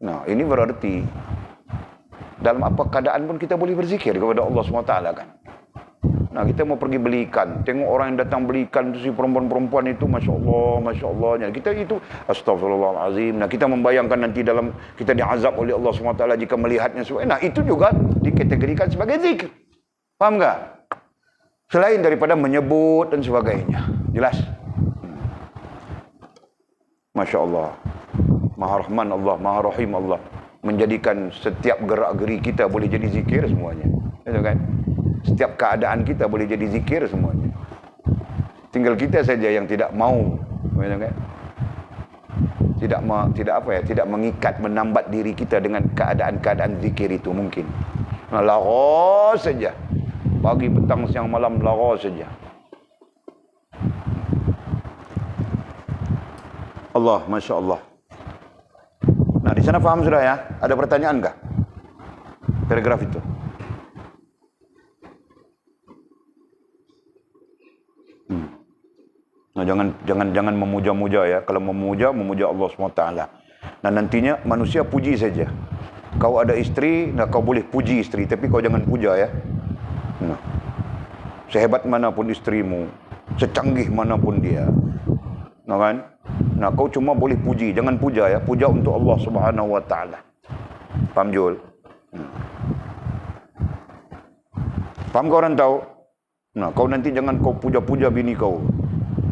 Nah, ini berarti dalam apa keadaan pun kita boleh berzikir kepada Allah SWT kan. Nah, kita mau pergi beli ikan, tengok orang yang datang beli ikan itu, si perempuan-perempuan itu, Masya Allah. Kita itu, astagfirullahaladzim. Nah, kita membayangkan nanti dalam kita diazab oleh Allah SWT jika melihatnya. Nah, itu juga dikategorikan sebagai zikir. Paham tak? Selain daripada menyebut dan sebagainya. Jelas? Masya Allah. Maha Rahman Allah, Maha Rahim Allah. Menjadikan setiap gerak-geri kita boleh jadi zikir semuanya. Itu kan? Setiap keadaan kita boleh jadi zikir semuanya. Tinggal kita saja yang tidak mau, kan? Tidak mengikat, menambat diri kita dengan keadaan-keadaan zikir itu mungkin. Nah, lara saja. Pagi, petang, siang, malam, lara saja. Allah, Masya Allah. Nah, di sana faham sudah ya? Ada pertanyaan kah? Paragraf itu. Nah, jangan memuja-muja ya. Kalau memuja Allah SWT. Nah, nantinya manusia puji saja. Kau ada istri, nah kau boleh puji istri, tapi kau jangan puja ya. Nah, sehebat manapun istrimu, secanggih manapun dia, nah kan? Nah, kau cuma boleh puji, jangan puja ya. Puja untuk Allah Subhanahu Wa Taala. Paham, Jul? Paham kau orang tahu? Nah, kau nanti jangan kau puja-puja bini kau.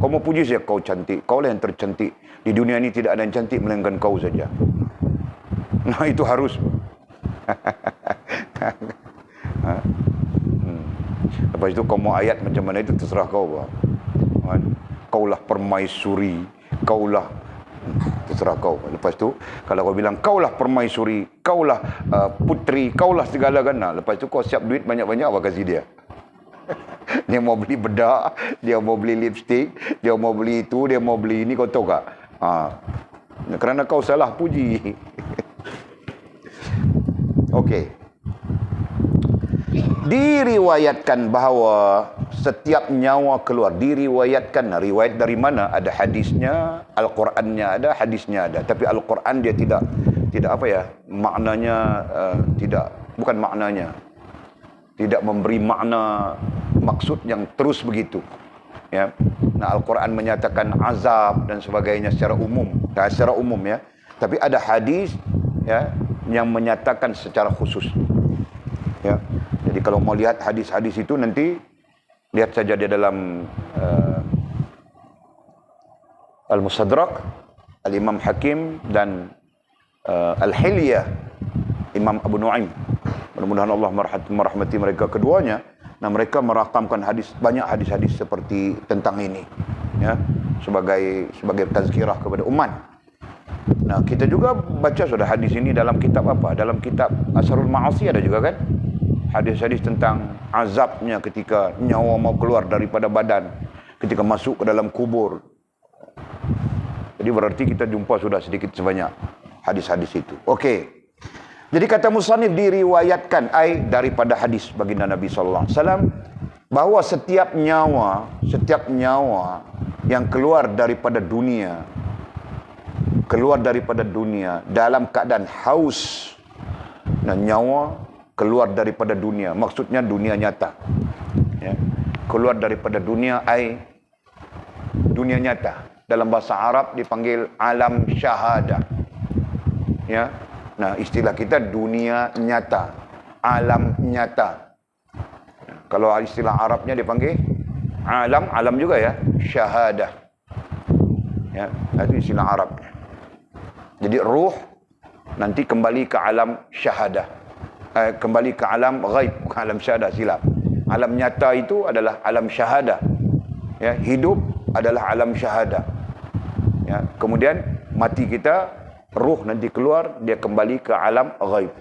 Kau mau puji saja, kau cantik. Kau lah yang tercantik. Di dunia ini tidak ada yang cantik melainkan kau saja. Nah, itu harus. Lepas itu kau mau ayat macam mana itu terserah kau. Kaulah permaisuri. Kaulah, terserah kau. Lepas itu, kalau kau bilang kaulah permaisuri, kaulah putri, kaulah segala kan. Nah, lepas itu kau siap duit banyak-banyak, apa kasih dia? Dia mau beli bedak, dia mau beli lipstick, dia mau beli itu, dia mau beli ini, kau tahu tak? Kerana kau salah puji. Okey. Diriwayatkan bahawa setiap nyawa keluar, diriwayatkan. Riwayat dari mana? Ada hadisnya, Al-Qurannya ada, hadisnya ada. Tapi Al-Quran dia tidak tidak apa ya, maknanya bukan maknanya, tidak memberi makna maksud yang terus begitu. Ya. Nah, Al-Quran menyatakan azab dan sebagainya secara umum, ya. Tapi ada hadis ya yang menyatakan secara khusus. Ya. Jadi kalau mau lihat hadis-hadis itu nanti lihat saja di dalam Al-Mustadrak Al-Imam Hakim dan Al-Hilyah Imam Abu Nu'aim. Mudah-mudahan Allah merahmati mereka keduanya. Nah, mereka merakamkan banyak hadis-hadis seperti tentang ini, ya, sebagai tazkirah kepada umat. Nah, kita juga baca sudah hadis ini dalam kitab apa? Dalam kitab Asharul Ma'asi ada juga kan? Hadis-hadis tentang azabnya ketika nyawa mau keluar daripada badan, ketika masuk ke dalam kubur. Jadi berarti kita jumpa sudah sedikit sebanyak hadis-hadis itu. Okey. Jadi kata musannif diriwayatkan daripada hadis baginda Nabi sallallahu alaihi wasallam bahwa setiap nyawa yang keluar daripada dunia dalam keadaan haus. Nah, nyawa keluar daripada dunia, maksudnya dunia nyata. Ya. Keluar daripada dunia dunia nyata. Dalam bahasa Arab dipanggil alam syahadah. Ya. Nah, istilah kita dunia nyata, alam nyata. Kalau istilah Arabnya dipanggil alam juga ya, syahadah. Ya, itu istilah Arab. Jadi ruh nanti kembali ke alam syahadah. Kembali ke alam ghaib, bukan alam syahadah, silap. Alam nyata itu adalah alam syahadah. Ya, hidup adalah alam syahadah. Ya, kemudian mati kita, ruh nanti keluar, dia kembali ke alam ghaib.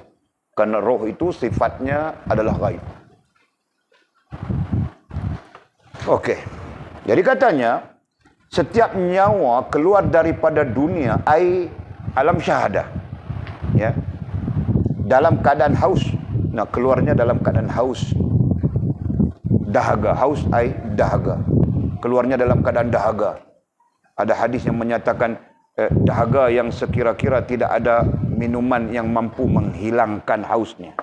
Karena ruh itu sifatnya adalah ghaib. Okey. Jadi katanya, setiap nyawa keluar daripada dunia, alam syahadah. Ya. Dalam keadaan haus. Nah, keluarnya dalam keadaan haus. Dahaga. Haus, dahaga. Keluarnya dalam keadaan dahaga. Ada hadis yang menyatakan, dahaga yang sekira-kira tidak ada minuman yang mampu menghilangkan hausnya.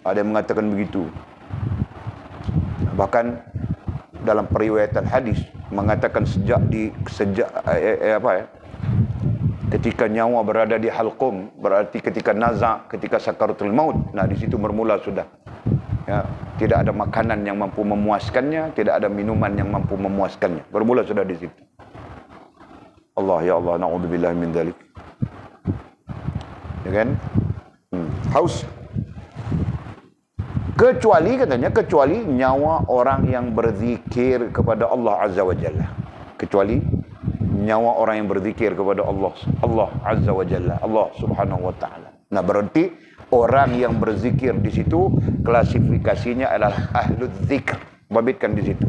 Ada yang mengatakan begitu. Bahkan dalam periwayatan hadis mengatakan ketika nyawa berada di halqum, berarti ketika nazak, ketika sakaratul maut. Nah, di situ bermula sudah. Ya, tidak ada makanan yang mampu memuaskannya, tidak ada minuman yang mampu memuaskannya. Bermula sudah di situ. Allah, ya Allah, na'udzubillah min dzalik. Ya kan? Haus. Kecuali nyawa orang yang berzikir kepada Allah Azza wa Jalla. Kecuali nyawa orang yang berzikir kepada Allah Azza wa Jalla, Allah Subhanahu wa taala. Nah, berarti orang yang berzikir di situ klasifikasinya adalah ahlul dzikr. Babitkan di situ.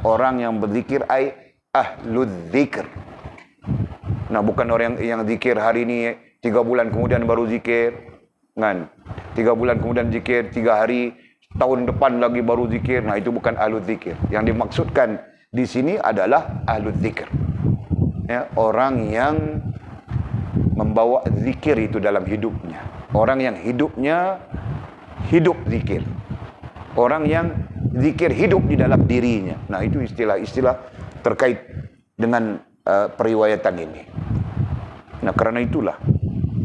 Orang yang berzikir ahlul dzikr. Nah, bukan orang yang zikir hari ini 3 bulan kemudian baru zikir, kan? 3 bulan kemudian zikir, 3 hari, tahun depan lagi baru zikir. Nah, itu bukan ahlul zikir. Yang dimaksudkan di sini adalah ahlul zikir. Ya, orang yang membawa zikir itu dalam hidupnya. Orang yang hidupnya hidup zikir. Orang yang zikir hidup di dalam dirinya. Nah, itu istilah-istilah terkait dengan periwayatan ini. Nah, karena itulah,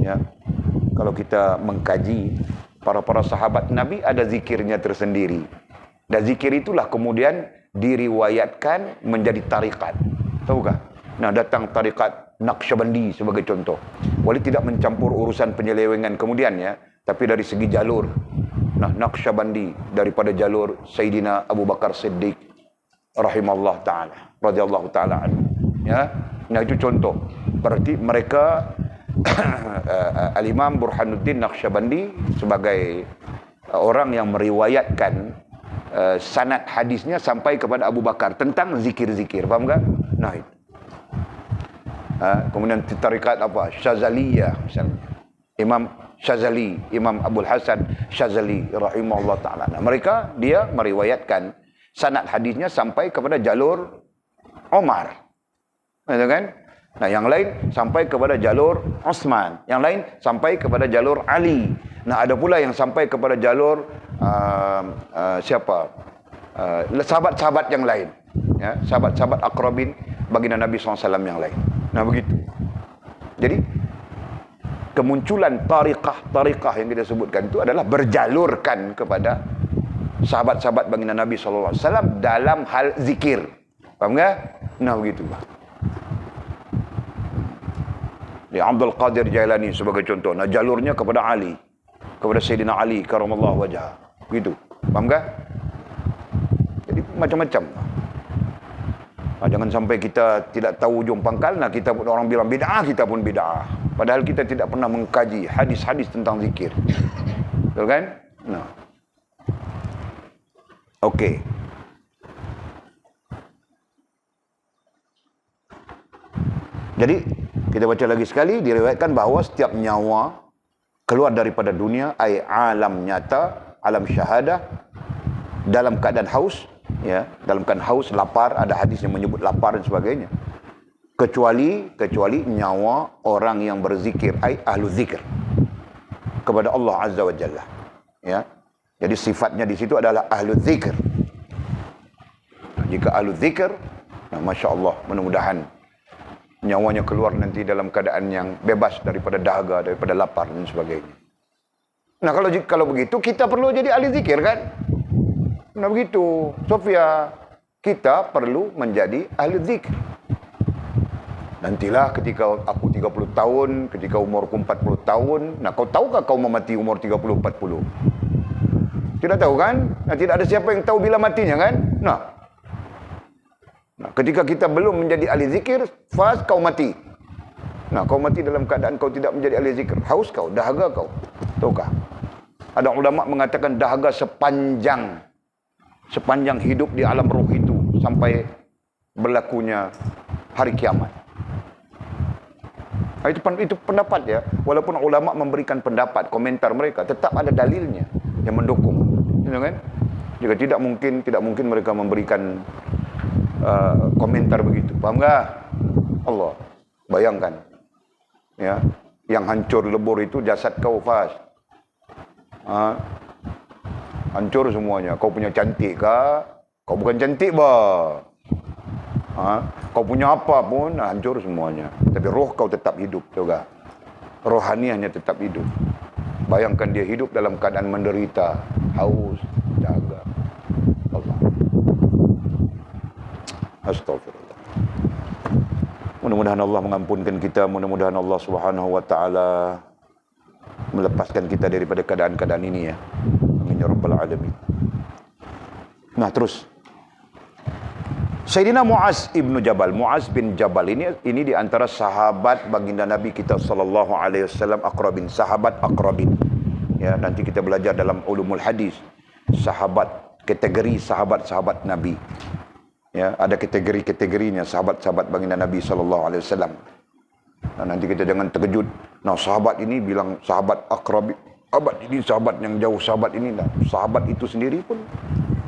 ya, kalau kita mengkaji para sahabat Nabi ada zikirnya tersendiri. Dan zikir itulah kemudian diriwayatkan menjadi tarikat. Tahukah? Nah, datang tarikat Naqsyabandi sebagai contoh. Wali tidak mencampur urusan penyelewengan kemudian, ya, tapi dari segi jalur. Nah, Naqsyabandi daripada jalur Sayyidina Abu Bakar Siddiq rahimallahu taala, radhiyallahu taala anhu. Ya, nah itu contoh. Berarti mereka Al-Imam Burhanuddin Naqsyabandi sebagai orang yang meriwayatkan sanad hadisnya sampai kepada Abu Bakar tentang zikir-zikir. Faham tak? Nah, itu. Kemudian tarikat apa? Syazaliyah misalnya. Imam Syazali, Imam Abdul Hasan Syazali rahimahullah taala. Nah, mereka dia meriwayatkan sanad hadisnya sampai kepada jalur Umar. Betul kan? Nah, yang lain sampai kepada jalur Uthman, yang lain sampai kepada jalur Ali. Nah, ada pula yang sampai kepada jalur sahabat-sahabat yang lain, ya, sahabat-sahabat aqrabin baginda Nabi SAW yang lain. Nah, begitu. Jadi kemunculan tariqah yang kita sebutkan itu adalah berjalurkan kepada sahabat-sahabat baginda Nabi SAW dalam hal zikir. Faham tak? Nah, begitu. Di Abdul Qadir Jailani sebagai contoh. Nah, jalurnya kepada Ali, kepada Sayyidina Ali karamallahu wajah. Begitu. Faham tak? Jadi macam-macam. Nah, jangan sampai kita tidak tahu ujung pangkal. Nah, kita pun orang bilang bid'ah, kita pun bid'ah. Padahal kita tidak pernah mengkaji hadis-hadis tentang zikir. Betul kan? Nah. Okey. Jadi, kita baca lagi sekali, diriwayatkan bahawa setiap nyawa keluar daripada dunia, ai alam nyata, alam syahadah, dalam keadaan haus, ya, dalam keadaan haus, lapar, ada hadis yang menyebut lapar dan sebagainya. Kecuali nyawa orang yang berzikir, ai ahlu zikir, kepada Allah Azza wa Jalla. Ya. Jadi sifatnya di situ adalah ahlu zikir. Jika ahlu zikir, nah, Masya Allah, mudah-mudahan nyawanya keluar nanti dalam keadaan yang bebas daripada dahaga, daripada lapar dan sebagainya. Nah, kalau begitu kita perlu jadi ahli zikir kan? Nah, begitu. Sofia, kita perlu menjadi ahli zikir. Nantilah ketika aku 30 tahun, ketika umurku 40 tahun, nah, kau tahukah kau mau mati umur 30-40? Tidak tahu kan? Nah, tidak ada siapa yang tahu bila matinya kan? Nah, ketika kita belum menjadi ahli zikir, fas kau mati. Nah, kau mati dalam keadaan kau tidak menjadi ahli zikir. Haus kau, dahaga kau. Tahukah? Ada ulama mengatakan dahaga sepanjang hidup di alam ruh itu sampai berlakunya hari kiamat. Itu pendapat ya. Walaupun ulama memberikan pendapat, komentar mereka, tetap ada dalilnya yang mendukung. Ya kan? Jika tidak mungkin mereka memberikan komentar begitu. Faham tak? Allah, bayangkan, ya, yang hancur lebur itu jasad kau, Fas. Hancur semuanya. Kau punya cantik kah? Kau bukan cantik bah. Kau punya apa pun hancur semuanya. Tapi roh kau tetap hidup juga. Rohaniahnya tetap hidup. Bayangkan dia hidup dalam keadaan menderita, haus, dahaga. Allah. Astagfirullah. Mudah-mudahan Allah mengampunkan kita, mudah-mudahan Allah Subhanahu wa taala melepaskan kita daripada keadaan-keadaan ini ya. Amin ya rabbal alamin. Nah, terus Sayyidina Muaz ibnu Jabal, Muaz bin Jabal ini di antara sahabat baginda Nabi kita sallallahu alaihi wasallam, aqrabin, sahabat aqrabin. Ya, nanti kita belajar dalam ulumul hadis, sahabat, kategori sahabat-sahabat Nabi. Ya, ada kategori-kategorinya sahabat-sahabat baginda Nabi sallallahu alaihi wasallam. Nah, nanti kita jangan terkejut. Nah, sahabat ini bilang sahabat aqrab, sahabat ini sahabat yang jauh, sahabat ini. Nah, sahabat itu sendiri pun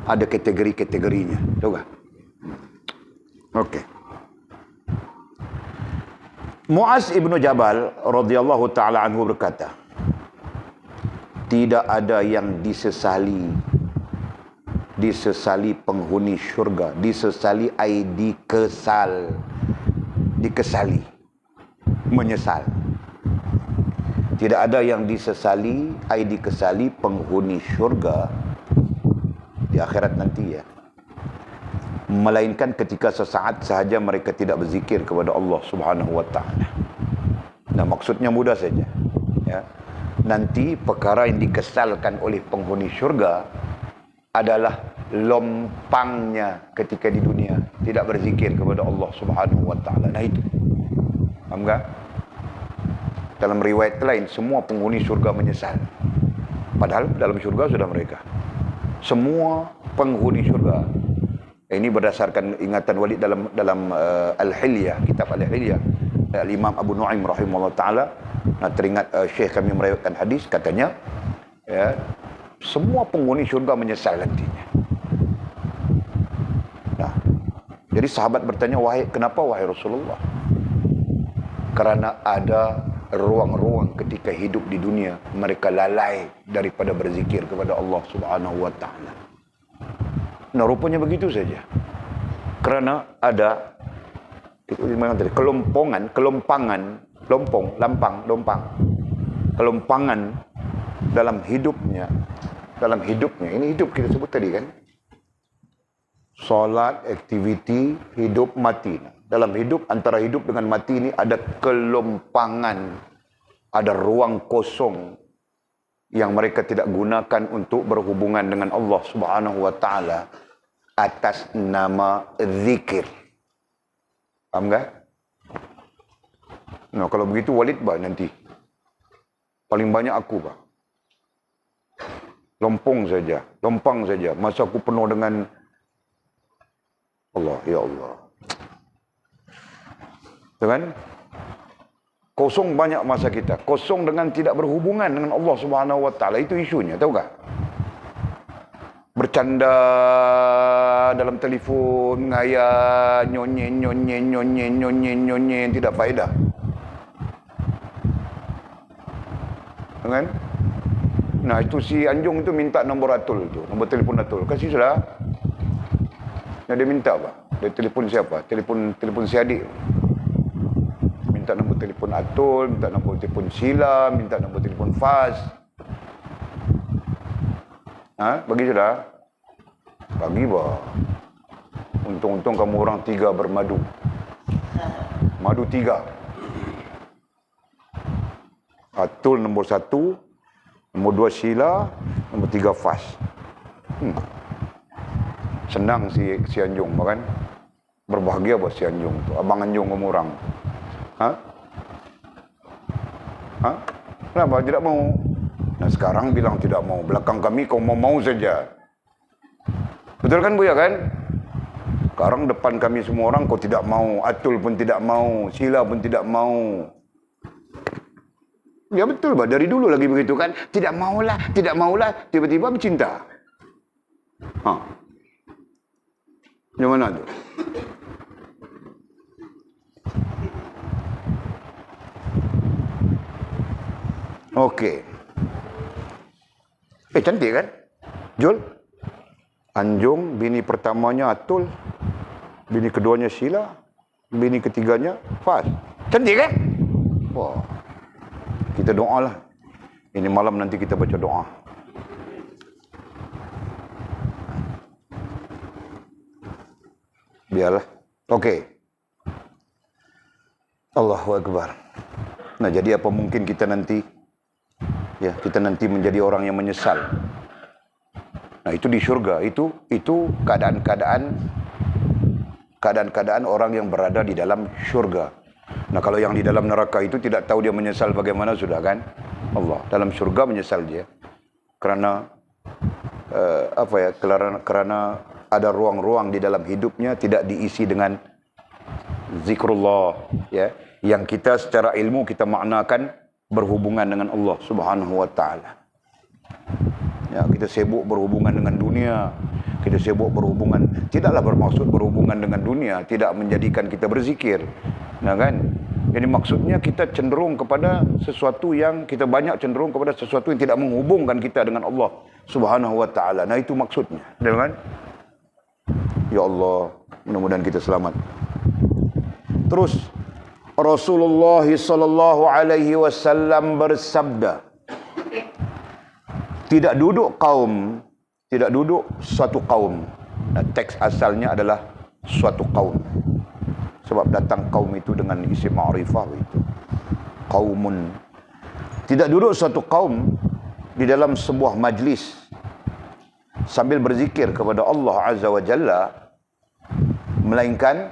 ada kategori-kategorinya. Tahu tak? Okey. Muaz ibnu Jabal radhiyallahu taala anhu berkata, tidak ada yang disesali penghuni syurga. Disesali ai dikesali, menyesal. Tidak ada yang disesali ai dikesali penghuni syurga di akhirat nanti ya, melainkan ketika sesaat sahaja mereka tidak berzikir kepada Allah Subhanahu wa taala. Nah, maksudnya mudah saja. Ya. Nanti perkara yang dikesalkan oleh penghuni syurga adalah lompangnya ketika di dunia tidak berzikir kepada Allah Subhanahu wa taala. Nah, itu. Faham tak? Dalam riwayat lain, semua penghuni syurga menyesal. Padahal dalam syurga sudah mereka. Semua penghuni syurga. Ini berdasarkan ingatan Walid dalam Al-Hilyah, kitab Al-Hilyah. Al-Imam Abu Nu'aim rahimahullah ta'ala. Nah, teringat Syekh kami meriwayatkan hadis, katanya, ya, semua penghuni syurga menyesal nantinya. Nah, jadi sahabat bertanya, kenapa wahai Rasulullah? Kerana ada ruang-ruang ketika hidup di dunia mereka lalai daripada berzikir kepada Allah Subhanahu wa taala. Nah, rupanya begitu saja. Kerana ada kelompangan dalam hidupnya, ini hidup kita sebut tadi kan. Solat, aktiviti, hidup, mati. Dalam hidup, antara hidup dengan mati ini ada kelompangan, ada ruang kosong yang mereka tidak gunakan untuk berhubungan dengan Allah Subhanahu wa taala atas nama zikir. Faham tak? Nah, kalau begitu Walid nanti paling banyak aku lompang saja. Masa aku penuh dengan Allah, ya Allah. Kan? Kosong banyak masa kita. Kosong dengan tidak berhubungan dengan Allah Subhanahu wa taala, itu isunya, tahu tak? Bercanda dalam telefon, ngaya, nyonyen, tidak faedah. Kan? Nah, itu si Anjung itu minta nombor Atul itu, nombor telefon Atul. Kasih sudah. Nah, dia minta dia telefon siapa? Telefon si adik. Minta nombor telefon Atul, minta nombor telefon Sila, minta nombor telefon Faz. Bagi sudah? Bagi Untung-untung kamu orang 3 bermadu. Madu 3. Atul nombor 1, nombor 2 Sila, nombor 3 Faz. Senang si Anjung kan? Berbahagia si Anjung tu. Abang Anjung kamu orang. Kenapa tidak mau? Nah, sekarang bilang tidak mau. Belakang kami kau mau saja. Betul kan, Buya kan? Sekarang depan kami semua orang kau tidak mau. Atul pun tidak mau. Sila pun tidak mau. Ya betul, dari dulu lagi begitu kan? Tidak maulah. Tiba-tiba bercinta. Yang mana tu? Okey. Cantik kan? Jul? Anjung, bini pertamanya Atul. Bini keduanya Sila. Bini ketiganya Faz. Cantik kan? Wah. Kita doalah. Ini malam nanti kita baca doa. Biarlah. Okey. Allahu Akbar. Nah, jadi apa mungkin kita nanti menjadi orang yang menyesal. Nah, itu di syurga, itu keadaan orang yang berada di dalam syurga. Nah, kalau yang di dalam neraka itu tidak tahu dia menyesal bagaimana sudah kan? Allah, dalam syurga menyesal dia. Kerana kerana ada ruang-ruang di dalam hidupnya tidak diisi dengan zikrullah, ya, yang kita secara ilmu kita maknakan berhubungan dengan Allah Subhanahu wa taala. Ya, kita sibuk berhubungan dengan dunia, kita sibuk berhubungan, tidaklah bermaksud berhubungan dengan dunia tidak menjadikan kita berzikir. Nah kan? Jadi maksudnya kita cenderung kepada sesuatu yang kita banyak cenderung kepada sesuatu yang tidak menghubungkan kita dengan Allah Subhanahu wa taala. Nah, itu maksudnya. Kan? Ya Allah, mudah-mudahan kita selamat. Terus Rasulullah sallallahu alaihi wasallam bersabda, tidak duduk suatu kaum. Nah, teks asalnya adalah suatu kaum. Sebab datang kaum itu dengan isim ma'rifah itu. Qaumun. Tidak duduk suatu kaum di dalam sebuah majlis sambil berzikir kepada Allah Azza wa Jalla, melainkan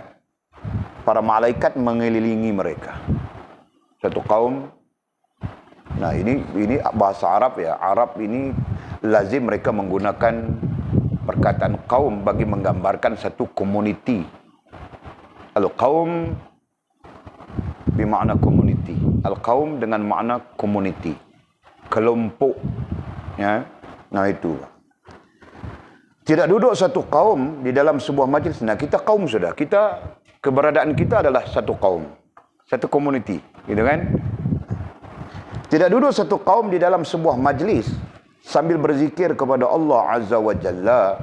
para malaikat mengelilingi mereka. Satu kaum. Nah, ini bahasa Arab ya. Arab ini lazim mereka menggunakan perkataan kaum bagi menggambarkan satu community. Al-qaum bermakna community. Al-qaum dengan makna community. Kelompok. Ya. Nah, itu. Tidak duduk satu kaum di dalam sebuah majlis. Nah, kita kaum sudah. Keberadaan kita adalah satu kaum. Satu community. Gitu kan? Tidak duduk satu kaum di dalam sebuah majlis sambil berzikir kepada Allah Azza wa Jalla.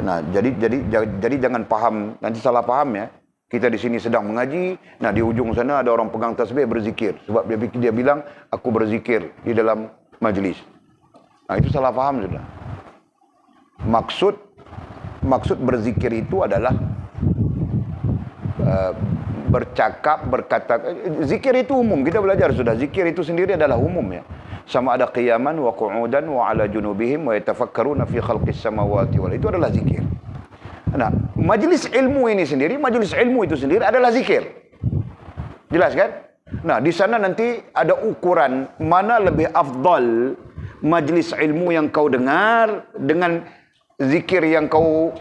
Nah, jadi jangan faham, nanti salah faham ya. Kita di sini sedang mengaji, nah di ujung sana ada orang pegang tasbih berzikir. Sebab dia bilang, aku berzikir di dalam majlis. Nah, itu salah faham sudah. Maksud berzikir itu adalah bercakap, berkata. Zikir itu umum, kita belajar sudah. Zikir itu sendiri adalah umum ya. Sama ada qiyaman wa qu'udan wa ala junubihim wa yatafakkaruna fi khalqis samawati wal. Itu adalah zikir. Nah, majlis ilmu ini sendiri, majlis ilmu itu sendiri adalah zikir. Jelas kan? Nah, di sana nanti ada ukuran mana lebih afdal majlis ilmu yang kau dengar dengan zikir yang kau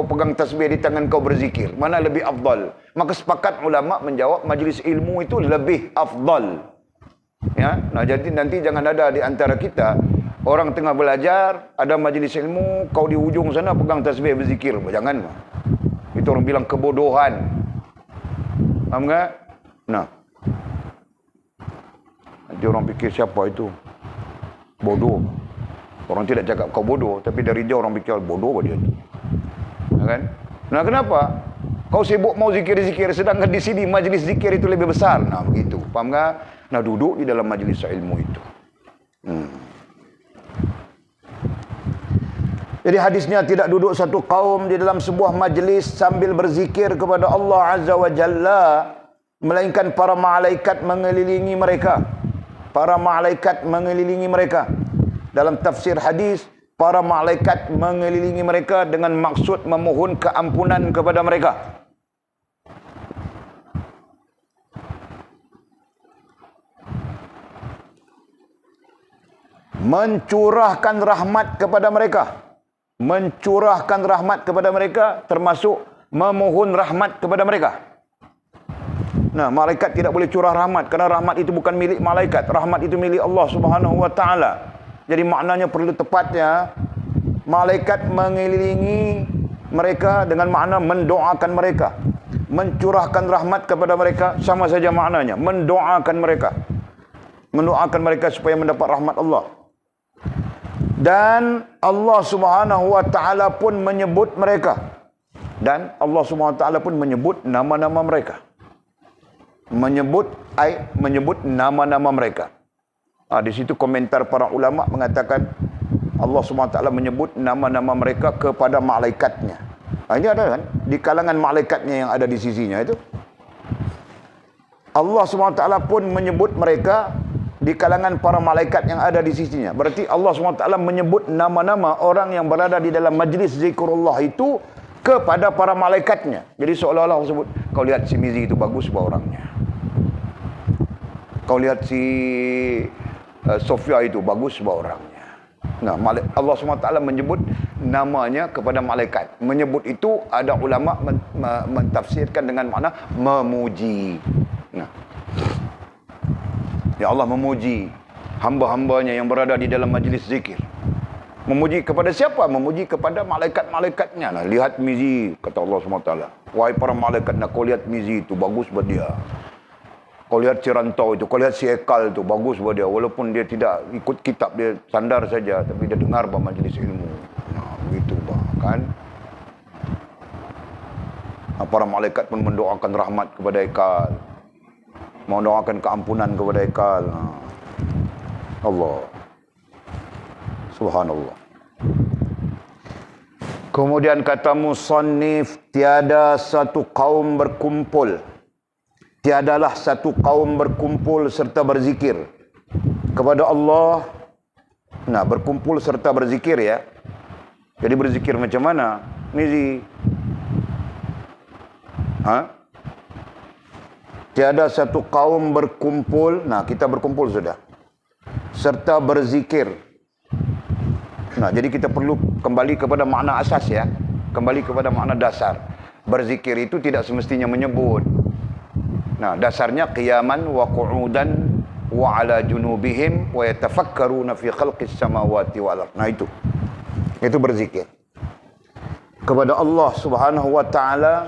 pegang tasbih di tangan kau berzikir. Mana lebih afdal? Maka sepakat ulama menjawab majlis ilmu itu lebih afdal. Ya, nah jadi nanti jangan ada di antara kita orang tengah belajar, ada majlis ilmu, kau di ujung sana pegang tasbih berzikir. Jangan. Itu orang bilang kebodohan. Faham tak? Nah. Nanti orang fikir siapa itu? Bodoh. Orang tidak cakap kau bodoh, tapi dari dia orang fikir bodoh dia itu. Kan? Nah, kenapa? Kau sibuk mau zikir-zikir, sedangkan di sini majlis zikir itu lebih besar. Nah, begitu. Faham tak? Nah, duduk di dalam majlis ilmu itu. Jadi hadisnya tidak duduk satu kaum di dalam sebuah majlis sambil berzikir kepada Allah Azza wa Jalla, melainkan para malaikat mengelilingi mereka. Para malaikat mengelilingi mereka. Dalam tafsir hadis, para malaikat mengelilingi mereka dengan maksud memohon keampunan kepada mereka. Mencurahkan rahmat kepada mereka. Mencurahkan rahmat kepada mereka termasuk memohon rahmat kepada mereka. Nah, malaikat tidak boleh curah rahmat kerana rahmat itu bukan milik malaikat. Rahmat itu milik Allah Subhanahu wa taala. Jadi maknanya perlu tepatnya malaikat mengelilingi mereka dengan makna mendoakan mereka. Mencurahkan rahmat kepada mereka sama saja maknanya, mendoakan mereka. Mendoakan mereka supaya mendapat rahmat Allah. Dan Allah Subhanahu wa taala pun menyebut mereka. Dan Allah Subhanahu wa taala pun menyebut nama-nama mereka. Menyebut nama-nama mereka. Di situ komentar para ulama mengatakan Allah Subhanahu wa taala menyebut nama-nama mereka kepada malaikatnya. Ini ada kan di kalangan malaikatnya yang ada di sisinya itu. Allah Subhanahu wa taala pun menyebut mereka di kalangan para malaikat yang ada di sisinya. Berarti Allah SWT menyebut nama-nama orang yang berada di dalam majlis zikrullah itu kepada para malaikatnya. Jadi seolah-olah Allah sebut, kau lihat si Mizi itu bagus bah orangnya. Kau lihat si Sofia itu bagus bah orangnya. Nah, Allah SWT menyebut namanya kepada malaikat. Menyebut itu ada ulama mentafsirkan dengan makna memuji. Nah, ya Allah memuji hamba-hambanya yang berada di dalam majlis zikir. Memuji kepada siapa? Memuji kepada malaikat-malaikatnya. Nah, lihat Mizi, kata Allah SWT. Wahai para malaikat, nak kau lihat Mizi itu, bagus buat dia. Kau lihat si Rantau itu, kau lihat si Ekal itu, bagus buat dia. Walaupun dia tidak ikut kitab, dia sandar saja, tapi dia dengar bah majlis ilmu. Nah, begitu bah, kan? Nah, para malaikat pun mendoakan rahmat kepada Ekal. Mau doakan keampunan kepada Ekal. Allah. Subhanallah. Kemudian kata musannif, tiada satu kaum berkumpul. Tiadalah satu kaum berkumpul serta berzikir kepada Allah. Nah, berkumpul serta berzikir ya. Jadi berzikir macam mana? Mizi. Tiada satu kaum berkumpul. Nah, kita berkumpul sudah. Serta berzikir. Nah, jadi kita perlu kembali kepada makna asas ya. Kembali kepada makna dasar. Berzikir itu tidak semestinya menyebut. Nah, dasarnya qiyaman wa qu'udan wa ala junubihim wa yatafakkaruna fi khalqis samawati wal ardh. Nah, itu. Itu berzikir. Kepada Allah Subhanahu wa taala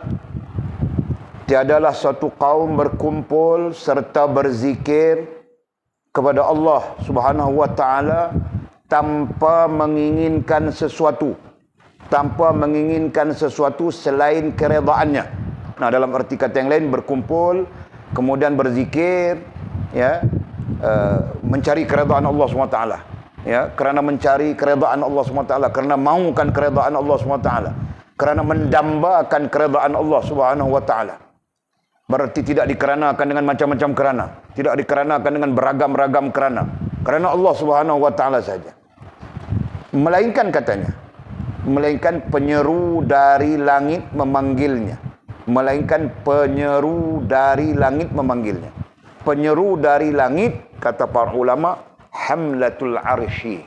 tiadalah suatu kaum berkumpul serta berzikir kepada Allah Subhanahu wa taala tanpa menginginkan sesuatu, selain keredaannya. Nah, dalam arti kata yang lain, berkumpul kemudian berzikir, ya, mencari keredaan Allah SWT, ya, kerana mencari keredaan Allah SWT, kerana mahukan keredaan Allah SWT, kerana mendambakan keredaan Allah Subhanahu wa taala. Berarti tidak dikeranakan dengan macam-macam kerana, tidak dikeranakan dengan beragam-ragam kerana Allah Subhanahu wa taala saja. Melainkan katanya, melainkan penyeru dari langit memanggilnya. Penyeru dari langit, kata para ulama, hamlatul arsy.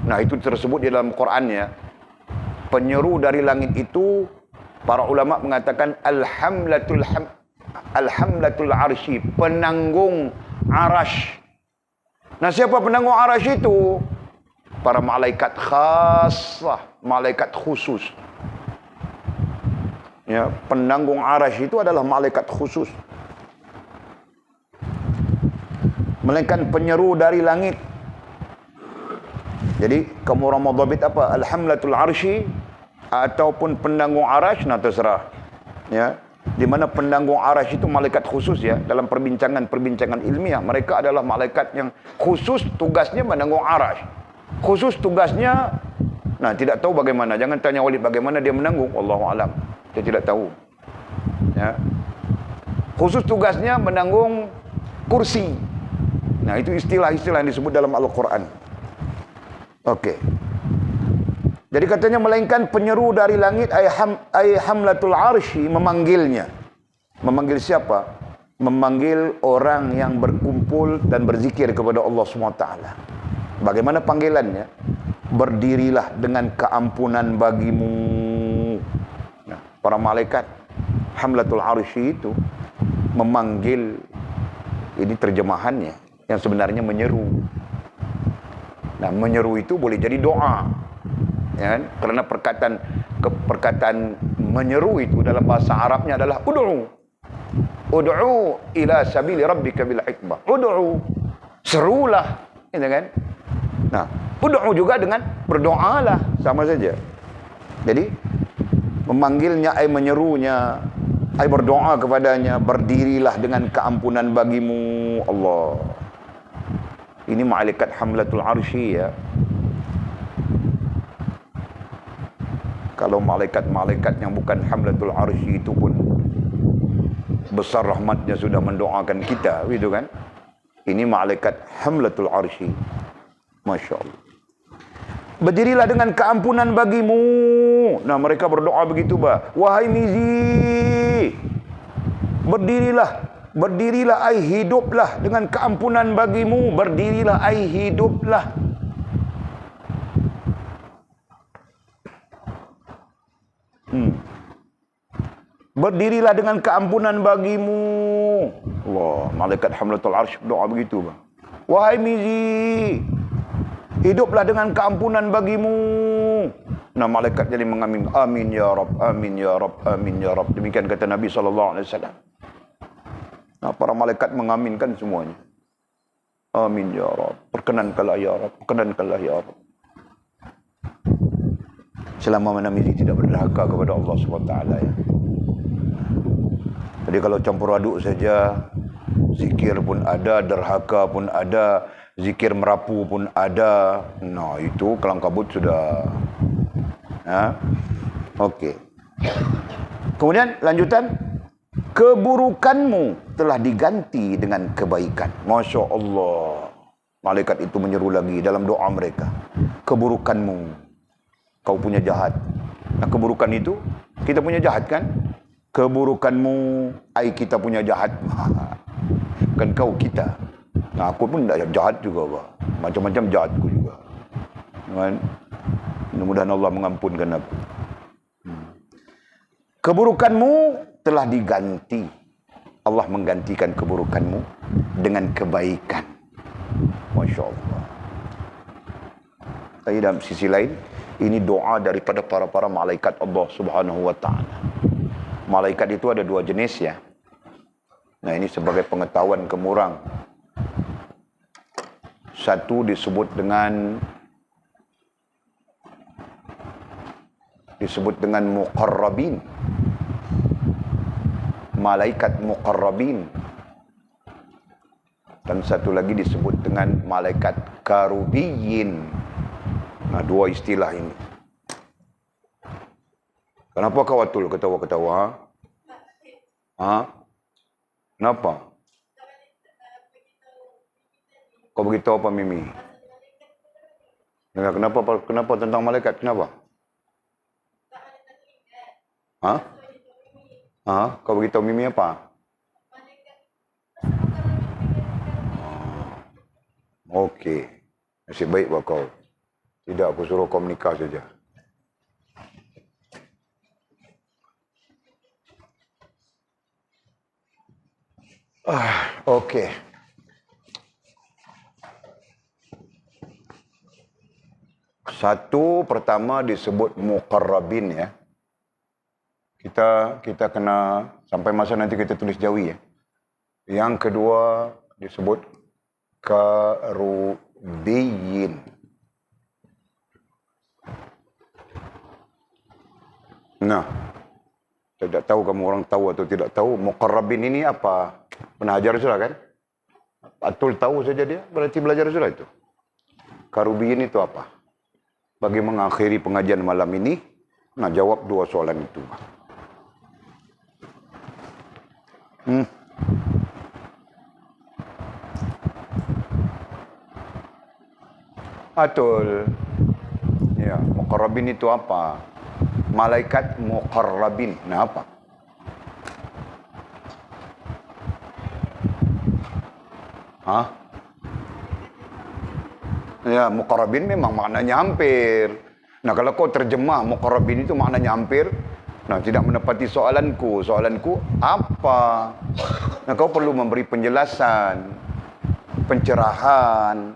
Nah, itu tersebut di dalam Quran, ya. Penyeru dari langit itu, para ulama mengatakan alhamlatul arsy, penanggung arash. Nah, siapa penanggung arash itu? Para malaikat khasah, malaikat khusus. Ya, penanggung arash itu adalah malaikat khusus. Melainkan penyeru dari langit. Jadi kamu ramadhabit apa? Alhamlatul arsy ataupun penanggung arash, nah terserah. Ya, di mana penanggung arash itu malaikat khusus, ya. Dalam perbincangan ilmiah, mereka adalah malaikat yang khusus tugasnya menanggung arash. Khusus tugasnya, nah tidak tahu bagaimana. Jangan tanya Walid bagaimana dia menanggung, wallahu alam. Dia tidak tahu. Ya. Khusus tugasnya menanggung kursi. Nah, itu istilah-istilah yang disebut dalam Al-Quran. Oke. Jadi katanya melainkan penyeru dari langit ay hamlatul arsy, memanggilnya. Memanggil siapa? Memanggil orang yang berkumpul dan berzikir kepada Allah SWT. Bagaimana panggilannya? Berdirilah dengan keampunan bagimu. Nah, para malaikat hamlatul arsy itu memanggil, ini terjemahannya, yang sebenarnya menyeru. Nah, menyeru itu boleh jadi doa, ya, karena perkataan menyeru itu dalam bahasa Arabnya adalah ud'u ila sabili rabbika bil hikmah. Ud'u, serulah, gitu kan? Nah, ud'u juga dengan berdoalah, sama saja. Jadi memanggilnya ay menyerunya, ay berdoa kepadanya, berdirilah dengan keampunan bagimu Allah. Ini malaikat hamlatul arsy, ya. Kalau malaikat-malaikat yang bukan hamlatul arsy itu pun besar rahmatnya sudah mendoakan kita, gitu kan? Ini malaikat hamlatul arsy. Masya Allah. Berdirilah dengan keampunan bagimu. Nah, mereka berdoa begitu, bah. Wahai Mizi, berdirilah, ay hiduplah dengan keampunan bagimu. Berdirilah, ay hiduplah. Berdirilah dengan keampunan bagimu. Allah, malaikat hamlatul arsy berdoa begitu, bah. Wahai Mizi, hiduplah dengan keampunan bagimu. Nah, malaikat jadi mengamin, amin ya Rabb, amin ya Rabb, amin ya Rabb. Demikian kata Nabi SAW. Nah, para malaikat mengaminkan semuanya. Amin ya Rabb, perkenankanlah ya Rabb, perkenankanlah ya Rabb. Selama mana Mizi tidak berderhaka kepada Allah SWT, ya. Jadi kalau campur aduk saja, zikir pun ada, derhaka pun ada, zikir merapu pun ada. Nah, itu kelang kabut sudah. Ha? Okey. Kemudian lanjutan, keburukanmu telah diganti dengan kebaikan. Masya Allah. Malaikat itu menyeru lagi dalam doa mereka. Keburukanmu, kau punya jahat. Nah, keburukan itu kita punya jahat, kan? Keburukanmu, ai kita punya jahat. Kan kau kita. Nah, aku pun tak jahat juga, bah. Macam-macam jahatku juga. Kan? Mudah-mudahan Allah mengampunkan aku. Keburukanmu telah diganti. Allah menggantikan keburukanmu dengan kebaikan. Masya Allah. Tapi dalam sisi lain, ini doa daripada para malaikat Allah Subhanahu wa ta'ala. Malaikat itu ada 2 jenis ya. Nah, ini sebagai pengetahuan kemurang. Satu disebut dengan muqarrabin. Malaikat muqarrabin. Dan satu lagi disebut dengan malaikat karubiyin. Nah, 2 istilah ini. Kenapa kau Atul ketawa-ketawa? Ha? Kenapa? Kau beritahu apa Mimi? Kenapa tentang malaikat? Kenapa? Ha? Ha? Kau beritahu Mimi apa? Okey. Nasib baik buat kau. Tidak, aku suruh kau menikah saja. Okey. Satu pertama disebut muqarrabin ya. Kita kena sampai masa nanti kita tulis jawi ya. Yang kedua disebut karubiyin. Nah, tidak tahu kamu orang tahu atau tidak tahu muqarrabin ini apa? Pernah ajar sudah kan? Atul tahu saja dia, berarti belajar sudah itu. Karubiyin itu apa? Bagi mengakhiri pengajian malam ini, nah jawab 2 soalan itu. Atul. Ya, muqarrabin itu apa? Malaikat muqarrabin. Nah, apa? Hah? Ya, muqarrabin memang maknanya hampir. Nah, kalau kau terjemah muqarrabin itu maknanya hampir, nah tidak menepati soalanku. Soalanku apa? Nah, kau perlu memberi penjelasan, pencerahan.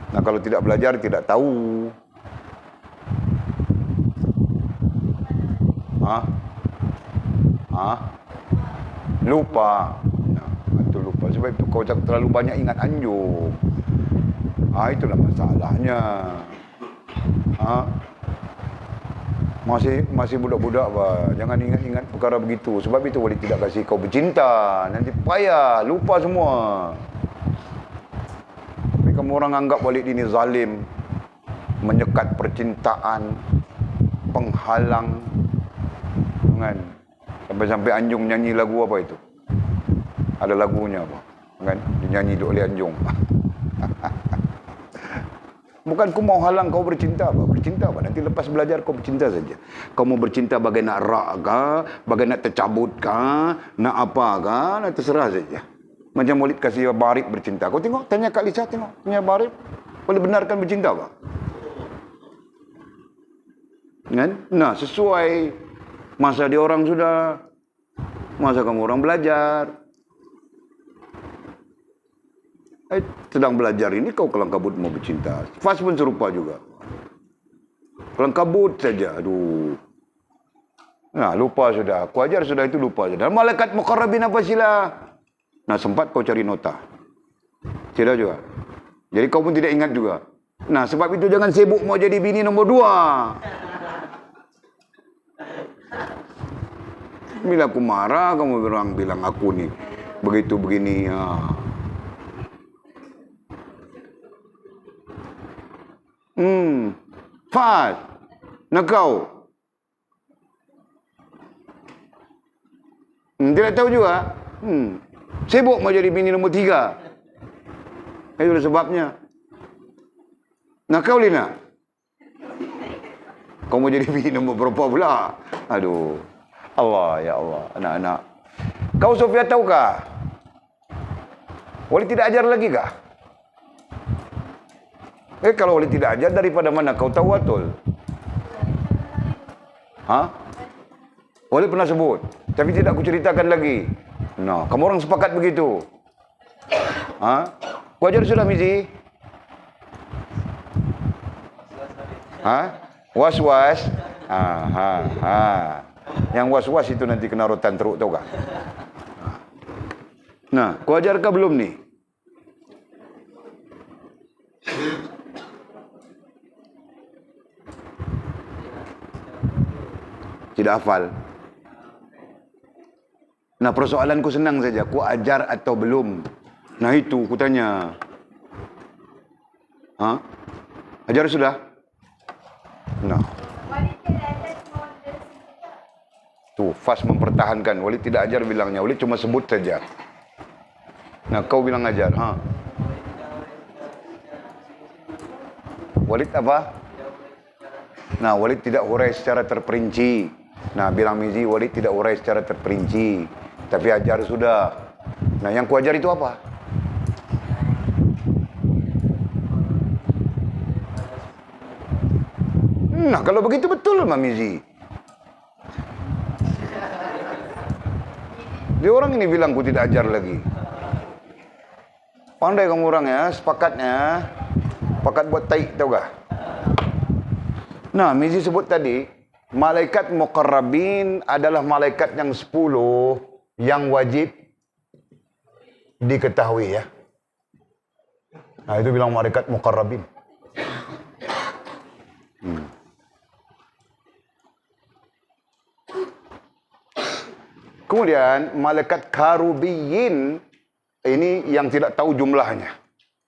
Nah, kalau tidak belajar tidak tahu. Hah? Hah? Lupa. Nah, itu lupa. Sebab itu kau terlalu banyak ingat anjung. Itulah masalahnya. Masih budak-budak bah. Jangan ingat-ingat perkara begitu. Sebab itu Walid tidak kasih kau bercinta. Nanti payah, lupa semua. Tapi kamu orang anggap Walid ini zalim, menyekat percintaan, penghalang, kan? Sampai-sampai Anjung nyanyi lagu apa itu? Ada lagunya apa? Kan? Dinyanyi oleh Anjung. Bukan ku mau halang kau bercinta apa? Bercinta apa? Nanti lepas belajar kau bercinta saja. Kau mau bercinta bagai nak rak kah? Bagai nak tercabut kah? Nak apa kah? Nah, terserah saja. Macam Walid kasih Barib bercinta. Kau tengok, tanya Kak Lisa tengok. Tanya Barib, boleh benarkan bercinta apa? Kan? Nah, sesuai masa dia orang sudah. Masa kamu orang belajar. Sedang belajar ini kau kelang kabut mau bercinta. Fas pun serupa juga. Kelang kabut saja. Aduh. Nah, lupa sudah. Aku ajar sudah itu lupa sudah. Malaikat muqarrabin apa sila? Nah, sempat kau cari nota. Tidak juga. Jadi kau pun tidak ingat juga. Nah, sebab itu jangan sibuk mau jadi bini nombor 2. Bila aku marah, kamu bilang aku nih begitu begini. Fat. Nak kau? Tidak tahu juga. Sibuk mau jadi bini nombor 3. Itu sebabnya. Nak kau Lina? Kau mau jadi bini nombor berapa pula? Aduh. Allah, ya Allah. Anak-anak. Kau Sofia tahukah? Walid tidak ajar lagi kah? Kalau Walid tidak ajar, daripada mana kau tahu Atul? Walid pernah sebut, tapi tidak aku ceritakan lagi. Nah, kamu orang sepakat begitu? Kau ajar sudah Mizi? Was-was? Yang was-was itu nanti kena rotan teruk, tahu kah? Nah, kau ajar kah belum nih? Tidak hafal. Nah, persoalanku senang saja. Ku ajar atau belum? Nah, itu ku tanya. Ha? Ajar sudah? Nah. Tuh, Fas mempertahankan. Walid tidak ajar bilangnya. Walid cuma sebut saja. Nah, kau bilang ajar. Ha? Walid apa? Nah, Walid tidak urai secara terperinci. Nah, bilang Mizi, Walid tidak urai secara terperinci. Tapi ajar sudah. Nah, yang ku ajar itu apa? Nah, kalau begitu betul, Mamizi. Dia orang ini bilang ku tidak ajar lagi. Pandai kamu orang ya, sepakatnya. Sepakat buat taik, tahu gak? Nah, Mizi sebut tadi, malaikat muqarrabin adalah malaikat yang 10 yang wajib diketahui ya. Nah, itu bilang malaikat muqarrabin. Kemudian malaikat karubiyin ini yang tidak tahu jumlahnya.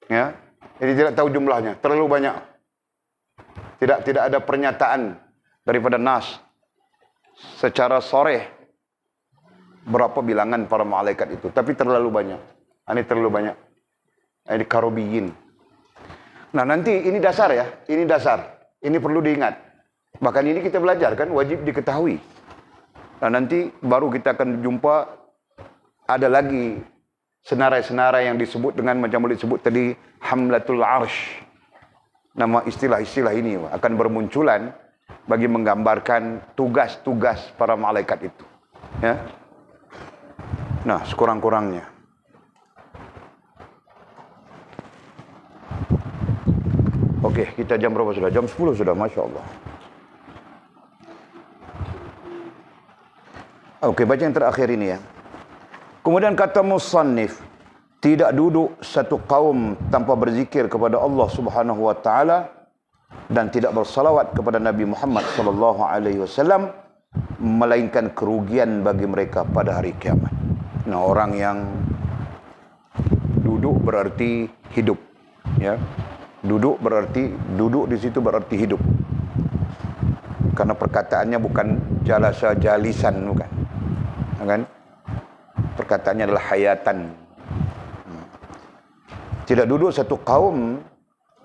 Ya. Ini tidak tahu jumlahnya, terlalu banyak. Tidak ada pernyataan daripada nas secara sharih berapa bilangan para malaikat itu, tapi terlalu banyak. Ini terlalu banyak. Ini karubiyin. Nah, nanti ini dasar ya, ini dasar. Ini perlu diingat. Bahkan ini kita belajar kan, wajib diketahui. Nah, nanti baru kita akan jumpa ada lagi senarai-senarai yang disebut dengan macam boleh disebut tadi Hamlatul Arsh. Nama istilah-istilah ini akan bermunculan bagi menggambarkan tugas-tugas para malaikat itu. Ya. Nah, sekurang-kurangnya. Oke, kita jam berapa sudah? Jam 10 sudah, Masya Allah. Oke, baca yang terakhir ini ya. Kemudian kata musannif, tidak duduk satu kaum tanpa berzikir kepada Allah Subhanahu wa taala dan tidak bersalawat kepada Nabi Muhammad sallallahu alaihi wasallam melainkan kerugian bagi mereka pada hari kiamat. Nah, orang yang duduk berarti hidup, ya. Duduk berarti duduk di situ berarti hidup. Karena perkataannya bukan jalasa jalisan, bukan. Kan? Perkataannya adalah hayatan. Tidak duduk satu kaum,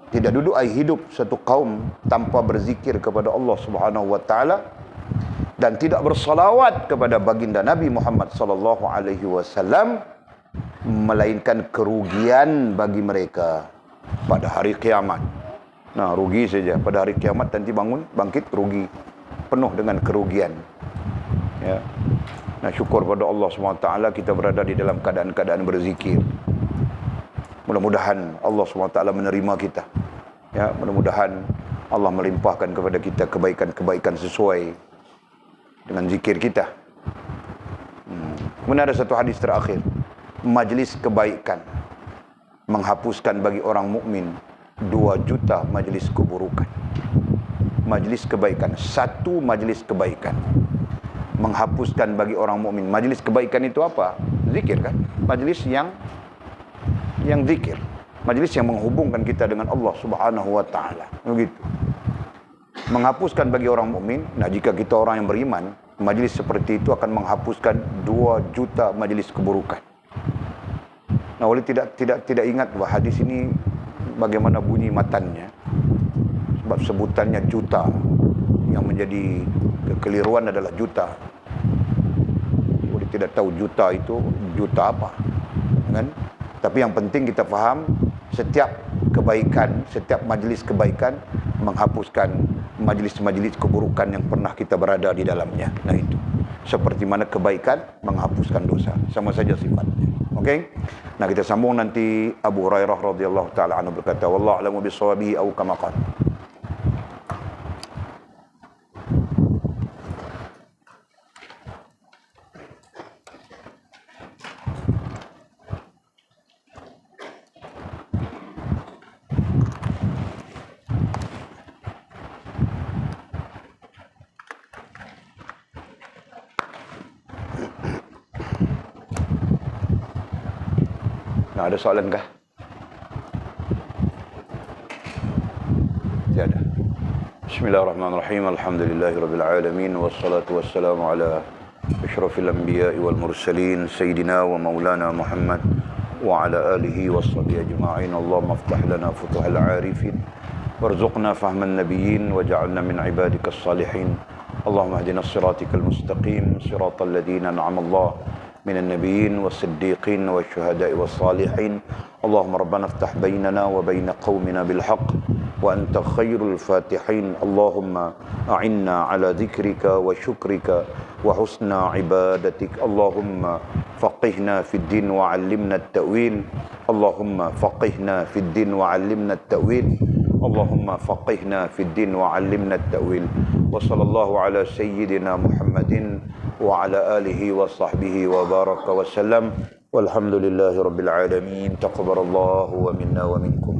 tidak duduk hidup satu kaum tanpa berzikir kepada Allah Subhanahu wa taala dan tidak bersalawat kepada baginda Nabi Muhammad sallallahu alaihi wasallam melainkan kerugian bagi mereka pada hari kiamat. Nah, rugi saja pada hari kiamat, nanti bangkit rugi, penuh dengan kerugian. Ya. Nah, syukur pada Allah SWT kita berada di dalam keadaan-keadaan berzikir. Mudah-mudahan Allah SWT menerima kita. Ya, mudah-mudahan Allah melimpahkan kepada kita kebaikan-kebaikan sesuai dengan zikir kita. Kemudian ada satu hadis terakhir. Majlis kebaikan menghapuskan bagi orang mukmin 2 juta majlis keburukan. Majlis kebaikan, 1 majlis kebaikan menghapuskan bagi orang mukmin. Majlis kebaikan itu apa? Zikir kan? Majlis yang zikir. Majlis yang menghubungkan kita dengan Allah Subhanahu wa taala. Begitu. Menghapuskan bagi orang mukmin. Nah, jika kita orang yang beriman, majlis seperti itu akan menghapuskan 2 juta majlis keburukan. Nah, oleh tidak ingat bahwa hadis ini bagaimana bunyi matannya. Sebab sebutannya juta. Yang menjadi kekeliruan adalah juta. Boleh tidak tahu juta itu juta apa, kan? Tapi yang penting kita faham setiap kebaikan, setiap majlis kebaikan menghapuskan majlis-majlis keburukan yang pernah kita berada di dalamnya. Nah, itu seperti mana kebaikan menghapuskan dosa, sama saja sifatnya. Okey. Nah, kita sambung nanti. Abu Hurairah radhiyallahu taala anhu berkata, wallahu a'lamu bis-shawabi atau kama qala. Nah, ada soalan kah? Tiada. Bismillahirrahmanirrahim. Alhamdulillahirabbil alamin wassalatu wassalamu ala asyrafil anbiya'i wal mursalin sayyidina wa maulana Muhammad wa ala alihi washabihi ajma'in. Allahumma iftah lana futuhal 'arifin warzuqna fahman nabiyyin waj'alna min ibadika as-salihin. Allahumma hdina as-siratal mustaqim siratal ladzina an'ama Allah من النبيين والصديقين والشهداء والصالحين. اللهم ربنا افتح بيننا وبين قومنا بالحق وأنت خير الفاتحين. اللهم أعنا على ذكرك وشكرك وحسن عبادتك. اللهم فقهنا في الدين وعلمنا التأويل. اللهم فقهنا في الدين وعلمنا التأويل. اللهم فقهنا في الدين وعلمنا التأويل. وصلى الله على سيدنا محمد وعلى آله وصحبه وبارك وسلم والحمد لله رب العالمين. تقبل الله ومنا ومنكم.